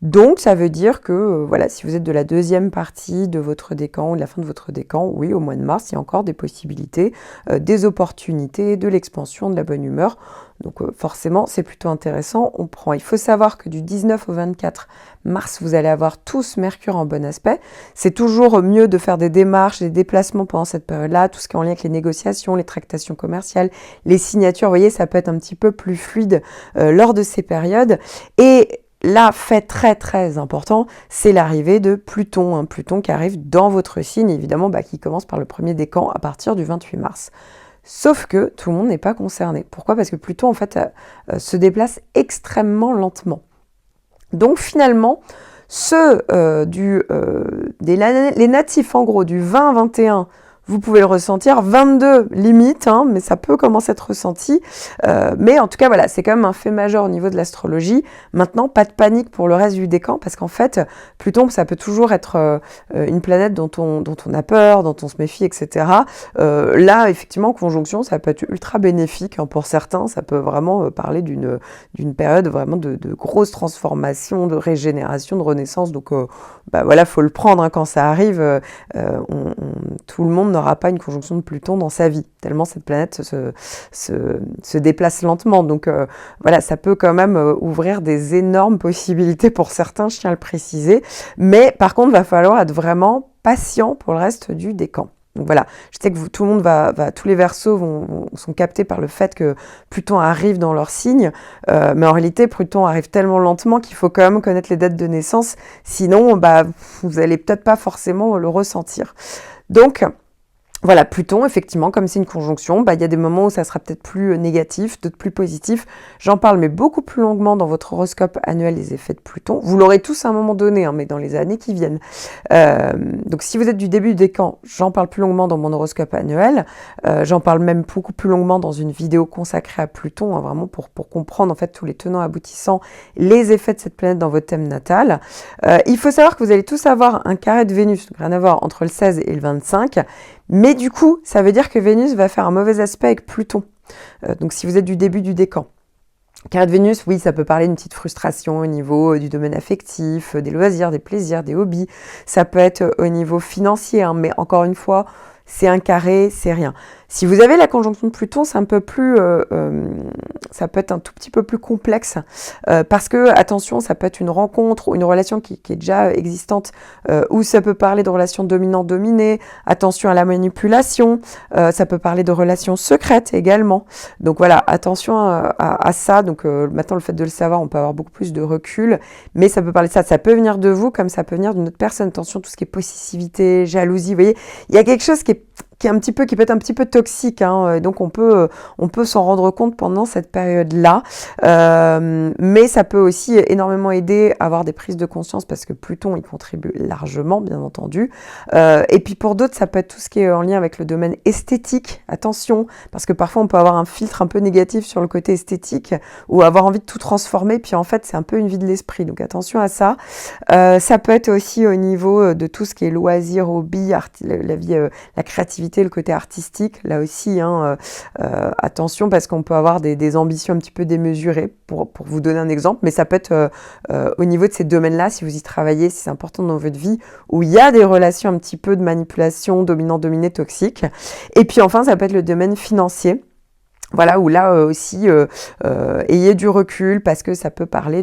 Donc ça veut dire que voilà, si vous êtes de la deuxième partie de votre décan ou de la fin de votre décan, oui, au mois de mars, il y a encore des possibilités, des opportunités, de l'expansion, de la bonne humeur. Donc forcément, c'est plutôt intéressant, on prend. Il faut savoir que du 19 au 24 mars, vous allez avoir tous Mercure en bon aspect. C'est toujours mieux de faire des démarches, des déplacements pendant cette période-là, tout ce qui est en lien avec les négociations, les tractations commerciales, les signatures. Vous voyez, ça peut être un petit peu plus fluide lors de ces périodes. Et là, fait très très important, c'est l'arrivée de Pluton, hein, Pluton qui arrive dans votre signe, évidemment, qui commence par le premier décan à partir du 28 mars. Sauf que tout le monde n'est pas concerné. Pourquoi ? Parce que Pluton, en fait, se déplace extrêmement lentement. Donc finalement, ceux les natifs en gros du 20-21, vous pouvez le ressentir, 22 limite, hein, mais ça peut commencer à être ressenti. Mais en tout cas, voilà, c'est quand même un fait majeur au niveau de l'astrologie. Maintenant, pas de panique pour le reste du décan, parce qu'en fait, Pluton, ça peut toujours être une planète dont on a peur, dont on se méfie, etc. Là, effectivement, conjonction, ça peut être ultra bénéfique, hein, pour certains. Ça peut vraiment parler d'une période vraiment de grosse transformation, de régénération, de renaissance. Donc, voilà, faut le prendre, hein, quand ça arrive. Tout le monde n'aura pas une conjonction de Pluton dans sa vie, tellement cette planète se déplace lentement. Donc voilà, ça peut quand même ouvrir des énormes possibilités pour certains, je tiens à le préciser. Mais par contre, il va falloir être vraiment patient pour le reste du décan. Donc voilà, je sais que tout le monde tous les Verseaux sont captés par le fait que Pluton arrive dans leur signe, mais en réalité, Pluton arrive tellement lentement qu'il faut quand même connaître les dates de naissance, sinon, vous allez peut-être pas forcément le ressentir. Donc, voilà, Pluton, effectivement, comme c'est une conjonction, il y a des moments où ça sera peut-être plus négatif, d'autres plus positifs. J'en parle, mais beaucoup plus longuement dans votre horoscope annuel des effets de Pluton. Vous l'aurez tous à un moment donné, hein, mais dans les années qui viennent. Donc, si vous êtes du début du décan, j'en parle plus longuement dans mon horoscope annuel. J'en parle même beaucoup plus longuement dans une vidéo consacrée à Pluton, hein, vraiment pour comprendre en fait tous les tenants aboutissants, les effets de cette planète dans votre thème natal. Il faut savoir que vous allez tous avoir un carré de Vénus, donc rien à voir, entre le 16 et le 25. Mais du coup, ça veut dire que Vénus va faire un mauvais aspect avec Pluton. Donc si vous êtes du début du décan. Carré de Vénus, oui, ça peut parler d'une petite frustration au niveau du domaine affectif, des loisirs, des plaisirs, des hobbies. Ça peut être au niveau financier, hein, mais encore une fois, c'est un carré, c'est rien. Si vous avez la conjonction de Pluton, c'est un peu plus, ça peut être un tout petit peu plus complexe, parce que, attention, ça peut être une rencontre ou une relation qui est déjà existante, ou ça peut parler de relations dominant-dominé, attention à la manipulation, ça peut parler de relations secrètes également. Donc voilà, attention à ça. Donc maintenant, le fait de le savoir, on peut avoir beaucoup plus de recul, mais ça peut parler de ça. Ça peut venir de vous comme ça peut venir d'une autre personne. Attention, tout ce qui est possessivité, jalousie, vous voyez, il y a quelque chose qui peut être un petit peu toxique, hein, donc on peut s'en rendre compte pendant cette période-là, mais ça peut aussi énormément aider à avoir des prises de conscience parce que Pluton y contribue largement, bien entendu, et puis pour d'autres, ça peut être tout ce qui est en lien avec le domaine esthétique, attention, parce que parfois on peut avoir un filtre un peu négatif sur le côté esthétique, ou avoir envie de tout transformer, puis en fait c'est un peu une vie de l'esprit, donc attention à ça. Ça peut être aussi au niveau de tout ce qui est loisirs, hobby, la vie, la créativité, le côté artistique, là aussi, hein, attention parce qu'on peut avoir des ambitions un petit peu démesurées, pour vous donner un exemple, mais ça peut être au niveau de ces domaines-là, si vous y travaillez, si c'est important dans votre vie, où il y a des relations un petit peu de manipulation, dominant-dominé, toxique. Et puis enfin, ça peut être le domaine financier. Voilà, où là aussi, ayez du recul parce que ça peut parler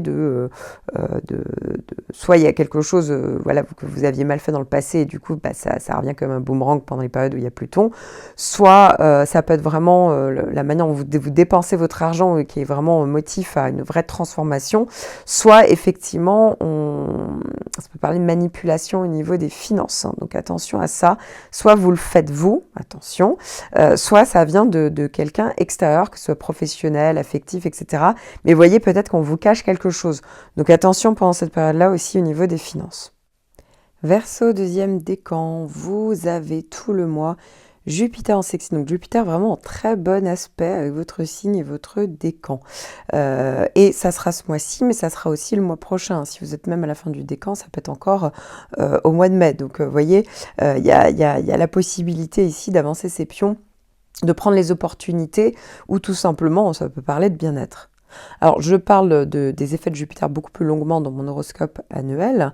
soit il y a quelque chose voilà, que vous aviez mal fait dans le passé et du coup ça revient comme un boomerang pendant les périodes où il y a Pluton, soit ça peut être vraiment la manière dont vous dépensez votre argent qui est vraiment motif à une vraie transformation, soit effectivement ça peut parler de manipulation au niveau des finances, hein, donc attention à ça, soit vous le faites vous, attention, soit ça vient de quelqu'un extérieur, que ce soit professionnel, affectif, etc. Mais voyez peut-être qu'on vous cache quelque chose. Donc attention pendant cette période-là aussi au niveau des finances. Verseau, deuxième décan, vous avez tout le mois Jupiter en sextile. Donc Jupiter vraiment en très bon aspect avec votre signe et votre décan. Et ça sera ce mois-ci, mais ça sera aussi le mois prochain. Si vous êtes même à la fin du décan, ça peut être encore au mois de mai. Donc vous voyez, il y a la possibilité ici d'avancer ses pions, de prendre les opportunités, ou tout simplement, ça peut parler de bien-être. Alors, je parle des effets de Jupiter beaucoup plus longuement dans mon horoscope annuel.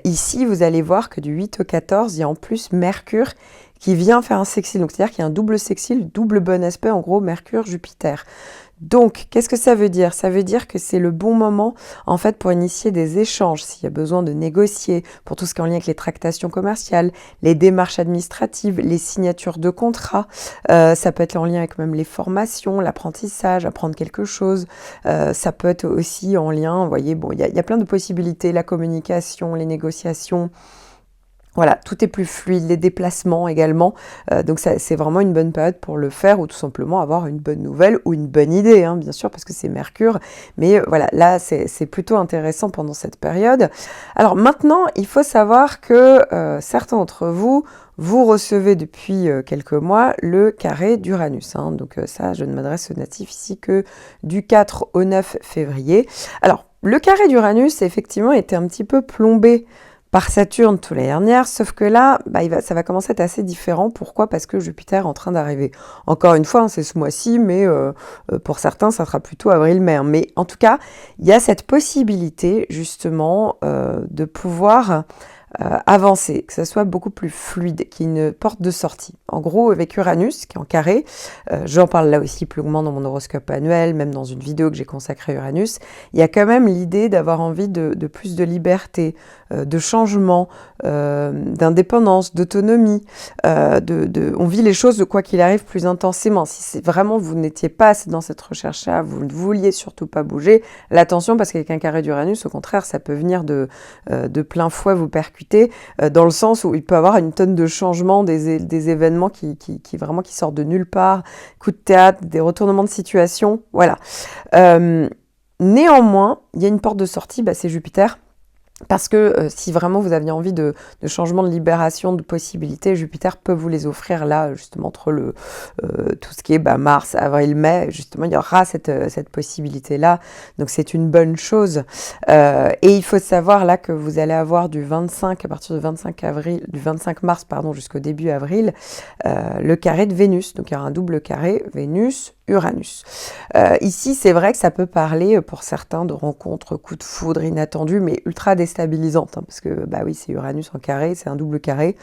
Ici, vous allez voir que du 8 au 14, il y a en plus Mercure qui vient faire un sextile. Donc, c'est-à-dire qu'il y a un double sextile, double bon aspect, en gros, Mercure-Jupiter. Donc, qu'est-ce que ça veut dire? Ça veut dire que c'est le bon moment, en fait, pour initier des échanges, s'il y a besoin de négocier, pour tout ce qui est en lien avec les tractations commerciales, les démarches administratives, les signatures de contrats. Ça peut être en lien avec même les formations, l'apprentissage, apprendre quelque chose. Ça peut être aussi en lien, vous voyez, bon, il y a plein de possibilités, la communication, les négociations. Voilà, tout est plus fluide, les déplacements également. Donc c'est vraiment une bonne période pour le faire ou tout simplement avoir une bonne nouvelle ou une bonne idée, hein, bien sûr, parce que c'est Mercure. Mais voilà, là, c'est plutôt intéressant pendant cette période. Alors maintenant, il faut savoir que certains d'entre vous, vous recevez depuis quelques mois le carré d'Uranus. Hein. Donc ça, je ne m'adresse aux natifs ici que du 4 au 9 février. Alors, le carré d'Uranus, effectivement, était un petit peu plombé par Saturne tous les dernières, sauf que là, ça va commencer à être assez différent. Pourquoi? Parce que Jupiter est en train d'arriver. Encore une fois, hein, c'est ce mois-ci, mais pour certains, ça sera plutôt avril-mai. Mais en tout cas, il y a cette possibilité, justement, de pouvoir avancer, que ça soit beaucoup plus fluide, qu'il y ait une porte de sortie. En gros, avec Uranus, qui est en carré, j'en parle là aussi plus longuement dans mon horoscope annuel, même dans une vidéo que j'ai consacrée à Uranus, il y a quand même l'idée d'avoir envie de plus de liberté, de changement, d'indépendance, d'autonomie. On vit les choses, de quoi qu'il arrive, plus intensément. Si c'est vraiment vous n'étiez pas assez dans cette recherche-là, vous ne vouliez surtout pas bouger, l'attention, parce qu'avec un carré d'Uranus, au contraire, ça peut venir de plein fouet vous percuter, dans le sens où il peut y avoir une tonne de changements, des événements qui vraiment qui sortent de nulle part, coups de théâtre, des retournements de situation, voilà. Néanmoins, il y a une porte de sortie, c'est Jupiter. Parce que si vraiment vous aviez envie de changement, de libération, de possibilités, Jupiter peut vous les offrir là, justement, entre tout ce qui est mars, avril, mai, justement, il y aura cette possibilité-là. Donc c'est une bonne chose. Et il faut savoir là que vous allez avoir à partir du 25 mars, jusqu'au début avril, le carré de Vénus. Donc il y aura un double carré, Vénus-Uranus. Ici, c'est vrai que ça peut parler pour certains de rencontres, coups de foudre inattendus, mais ultra déstabilisantes, hein, parce que oui, c'est Uranus en carré, c'est un double carré.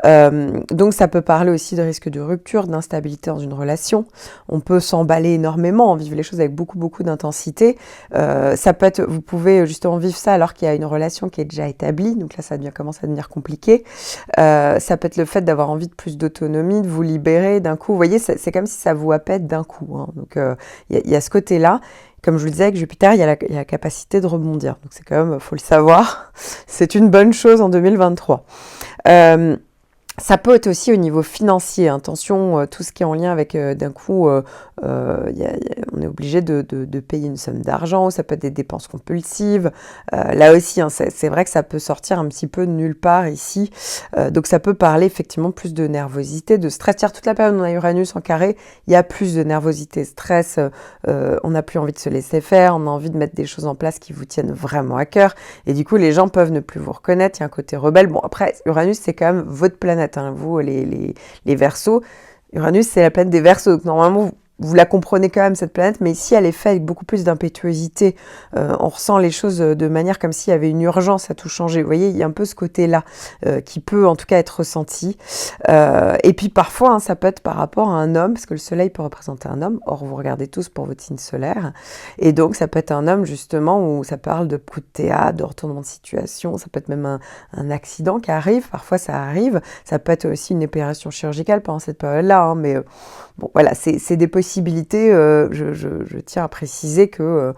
Donc ça peut parler aussi de risque de rupture, d'instabilité dans une relation. On peut s'emballer énormément, vivre les choses avec beaucoup d'intensité. Ça peut être, vous pouvez justement vivre ça alors qu'il y a une relation qui est déjà établie, donc là ça commence à devenir compliqué. Ça peut être le fait d'avoir envie de plus d'autonomie, de vous libérer d'un coup. Vous voyez, c'est comme si ça vous happait d'un coup. Hein. Donc il y a ce côté-là. Comme je vous le disais, avec Jupiter, il y a la capacité de rebondir. Donc c'est quand même, faut le savoir, c'est une bonne chose en 2023. Ça peut être aussi au niveau financier. Attention, tout ce qui est en lien avec, d'un coup, on est obligé de payer une somme d'argent, ça peut être des dépenses compulsives. Là aussi, hein, c'est vrai que ça peut sortir un petit peu de nulle part ici. Donc ça peut parler effectivement plus de nervosité, de stress. Toute la période où on a Uranus en carré, il y a plus de nervosité, stress. On n'a plus envie de se laisser faire, on a envie de mettre des choses en place qui vous tiennent vraiment à cœur. Et du coup, les gens peuvent ne plus vous reconnaître. Il y a un côté rebelle. Bon, après, Uranus, c'est quand même votre planète. Hein, vous, les Verseaux. Uranus, c'est la planète des Verseaux. Donc, normalement, vous la comprenez quand même, cette planète, mais ici, elle est faite avec beaucoup plus d'impétuosité. On ressent les choses de manière comme s'il y avait une urgence à tout changer. Vous voyez, il y a un peu ce côté-là qui peut, en tout cas, être ressenti. Et puis, parfois, hein, ça peut être par rapport à un homme, parce que le soleil peut représenter un homme. Or, vous regardez tous pour votre signe solaire. Et donc, ça peut être un homme, justement, où ça parle de coups de théâtre, de retournement de situation. Ça peut être même un accident qui arrive. Parfois, ça arrive. Ça peut être aussi une opération chirurgicale pendant cette période-là. Hein, mais bon, voilà, c'est des possibilités. Je tiens à préciser que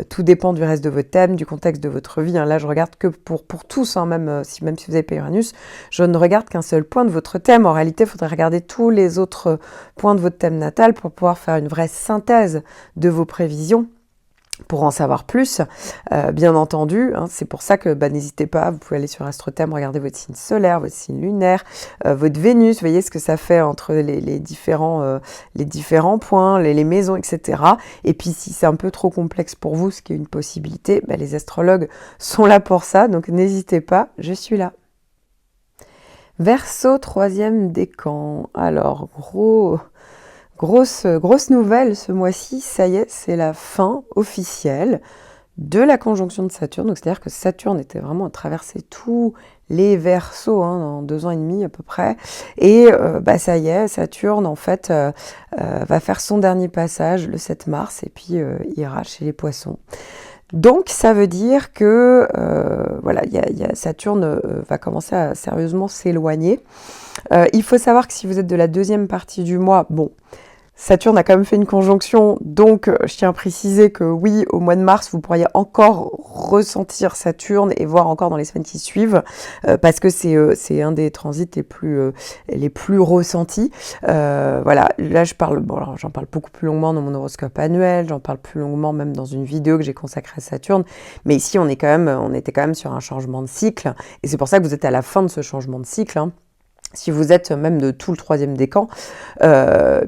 tout dépend du reste de votre thème, du contexte de votre vie. Hein. Là, je regarde que pour tous, hein, même si vous n'avez pas Uranus, je ne regarde qu'un seul point de votre thème. En réalité, il faudrait regarder tous les autres points de votre thème natal pour pouvoir faire une vraie synthèse de vos prévisions. Pour en savoir plus, bien entendu, hein, c'est pour ça que n'hésitez pas, vous pouvez aller sur AstroThème, regarder votre signe solaire, votre signe lunaire, votre Vénus, voyez ce que ça fait entre les différents points, les maisons, etc. Et puis si c'est un peu trop complexe pour vous, ce qui est une possibilité, les astrologues sont là pour ça, donc n'hésitez pas, je suis là. Verseau, 3e décan. Alors, Grosse nouvelle ce mois-ci, ça y est, c'est la fin officielle de la conjonction de Saturne. Donc c'est-à-dire que Saturne était vraiment à traverser tous les Verseaux en 2 ans et demi à peu près. Et ça y est, Saturne en fait va faire son dernier passage le 7 mars et puis ira chez les Poissons. Donc ça veut dire que Saturne va commencer à sérieusement s'éloigner. Il faut savoir que si vous êtes de la 2e partie du mois, Saturne a quand même fait une conjonction, donc je tiens à préciser que oui, au mois de mars, vous pourriez encore ressentir Saturne et voir encore dans les semaines qui suivent, parce que c'est un des transits les plus ressentis. Voilà, là je parle, bon, alors, j'en parle beaucoup plus longuement dans mon horoscope annuel, j'en parle plus longuement même dans une vidéo que j'ai consacrée à Saturne, mais ici on était quand même sur un changement de cycle, et c'est pour ça que vous êtes à la fin de ce changement de cycle, hein. Si vous êtes même de tout le troisième décan,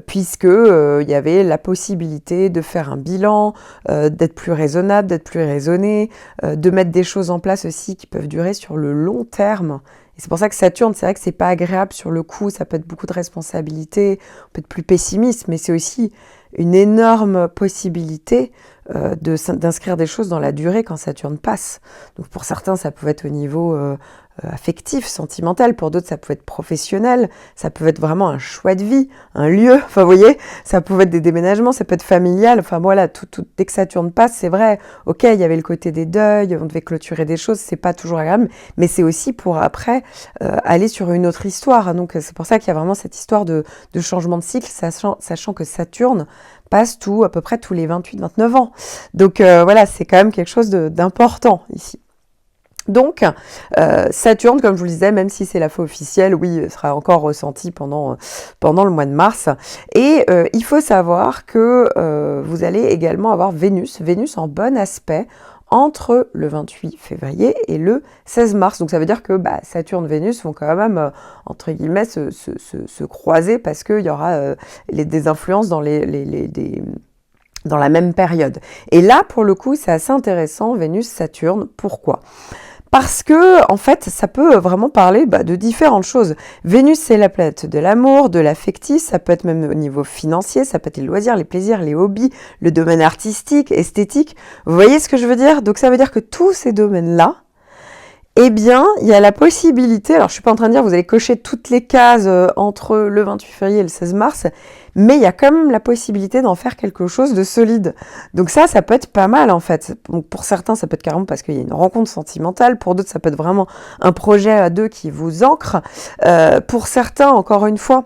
puisque il y avait la possibilité de faire un bilan, d'être plus raisonnable, d'être plus raisonné, de mettre des choses en place aussi qui peuvent durer sur le long terme. Et c'est pour ça que Saturne, c'est vrai que c'est pas agréable sur le coup, ça peut être beaucoup de responsabilités, on peut être plus pessimiste, mais c'est aussi une énorme possibilité d'inscrire des choses dans la durée quand Saturne passe. Donc pour certains, ça peut être au niveau affectif, sentimental, pour d'autres, ça peut être professionnel, ça peut être vraiment un choix de vie, un lieu, enfin vous voyez, ça peut être des déménagements, ça peut être familial, enfin voilà, dès que Saturne passe, c'est vrai, ok, il y avait le côté des deuils, on devait clôturer des choses, c'est pas toujours agréable, mais c'est aussi pour après aller sur une autre histoire, donc c'est pour ça qu'il y a vraiment cette histoire de changement de cycle, sachant que Saturne passe à peu près tous les 28-29 ans. Donc voilà, c'est quand même quelque chose d'important ici. Donc, Saturne, comme je vous le disais, même si c'est la fin officielle, oui, sera encore ressenti pendant le mois de mars. Et il faut savoir que vous allez également avoir Vénus en bon aspect entre le 28 février et le 16 mars. Donc ça veut dire que Saturne et Vénus vont quand même, entre guillemets, se croiser parce qu'il y aura des influences dans dans la même période. Et là, pour le coup, c'est assez intéressant, Vénus-Saturne. Pourquoi ? Parce que, en fait, ça peut vraiment parler de différentes choses. Vénus, c'est la planète de l'amour, de l'affectif, ça peut être même au niveau financier, ça peut être les loisirs, les plaisirs, les hobbies, le domaine artistique, esthétique. Vous voyez ce que je veux dire ? Donc ça veut dire que tous ces domaines-là, eh bien, il y a la possibilité, alors je suis pas en train de dire que vous allez cocher toutes les cases entre le 28 février et le 16 mars, mais il y a quand même la possibilité d'en faire quelque chose de solide. Donc ça peut être pas mal en fait. Donc pour certains, ça peut être carrément parce qu'il y a une rencontre sentimentale, pour d'autres, ça peut être vraiment un projet à deux qui vous ancre. Pour certains, encore une fois,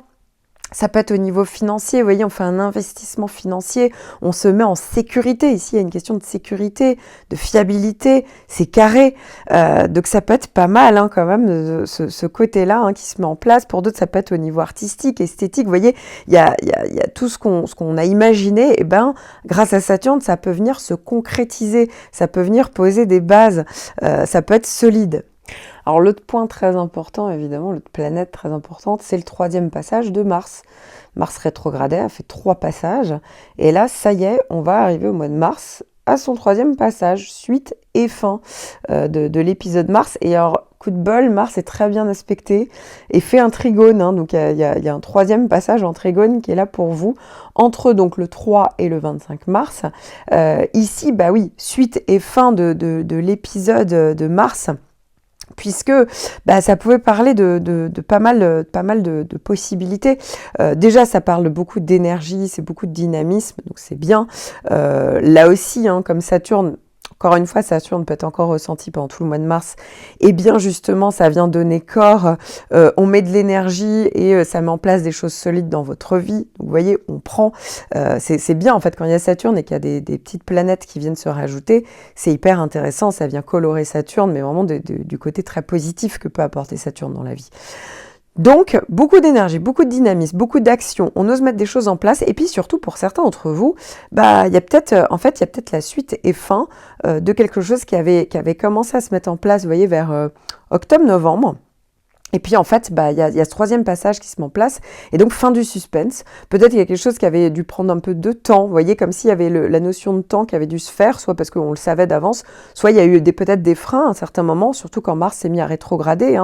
ça peut être au niveau financier, vous voyez, on fait un investissement financier, on se met en sécurité. Ici, il y a une question de sécurité, de fiabilité, c'est carré. Donc ça peut être pas mal quand même, ce côté-là qui se met en place. Pour d'autres, ça peut être au niveau artistique, esthétique. Vous voyez, il y a tout ce qu'on a imaginé. Et grâce à Saturne, ça peut venir se concrétiser, ça peut venir poser des bases, ça peut être solide. Alors l'autre point très important, évidemment, l'autre planète très importante, c'est le 3e passage de Mars. Mars rétrogradé a fait 3 passages, et là, ça y est, on va arriver au mois de mars à son 3e passage, suite et fin de l'épisode Mars. Et alors, coup de bol, Mars est très bien aspecté et fait un trigone, donc il y a un 3e passage en trigone qui est là pour vous, entre donc le 3 et le 25 mars. Ici, oui, suite et fin de l'épisode de Mars, puisque ça pouvait parler de pas mal de possibilités. Déjà, ça parle beaucoup d'énergie, c'est beaucoup de dynamisme, donc c'est bien. Là aussi, comme Saturne, encore une fois, Saturne peut être encore ressenti pendant tout le mois de mars, et bien justement, ça vient donner corps, on met de l'énergie et ça met en place des choses solides dans votre vie. Donc, vous voyez, on prend, c'est bien en fait, quand il y a Saturne et qu'il y a des petites planètes qui viennent se rajouter, c'est hyper intéressant, ça vient colorer Saturne, mais vraiment du côté très positif que peut apporter Saturne dans la vie. Donc, beaucoup d'énergie, beaucoup de dynamisme, beaucoup d'action, on ose mettre des choses en place, et puis surtout pour certains d'entre vous, il y a peut-être la suite et fin de quelque chose qui avait commencé à se mettre en place, vous voyez, vers octobre-novembre. Et puis en fait, il y a ce 3e passage qui se met en place, et donc fin du suspense. Peut-être qu'il y a quelque chose qui avait dû prendre un peu de temps, vous voyez, comme s'il y avait la notion de temps qui avait dû se faire, soit parce qu'on le savait d'avance, soit il y a eu peut-être des freins à un certain moment, surtout quand Mars s'est mis à rétrograder.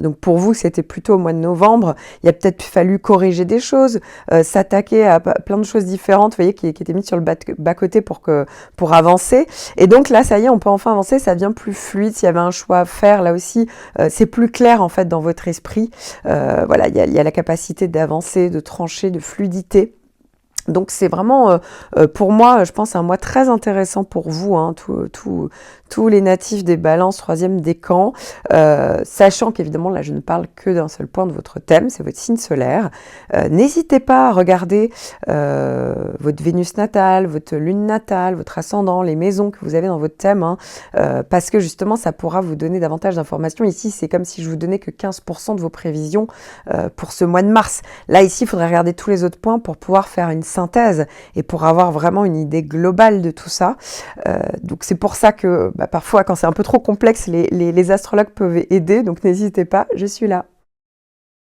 Donc pour vous, c'était plutôt au mois de novembre, il a peut-être fallu corriger des choses, s'attaquer à plein de choses différentes, vous voyez, qui étaient mises sur le bas-côté pour avancer. Et donc là, ça y est, on peut enfin avancer, ça devient plus fluide. S'il y avait un choix à faire, là aussi, c'est plus clair en fait dans votre esprit. Voilà, il y a la capacité d'avancer, de trancher, de fluidité. Donc c'est vraiment, pour moi, je pense, un mois très intéressant pour vous, tous les natifs des balances, 3e décan, sachant qu'évidemment, là, je ne parle que d'un seul point de votre thème, c'est votre signe solaire. N'hésitez pas à regarder votre Vénus natale, votre lune natale, votre ascendant, les maisons que vous avez dans votre thème, hein, parce que justement, ça pourra vous donner davantage d'informations. Ici, c'est comme si je vous donnais que 15% de vos prévisions pour ce mois de mars. Là, ici, il faudrait regarder tous les autres points pour pouvoir faire une synthèse et pour avoir vraiment une idée globale de tout ça. Donc, c'est pour ça que parfois, quand c'est un peu trop complexe, les astrologues peuvent aider. Donc, n'hésitez pas, je suis là.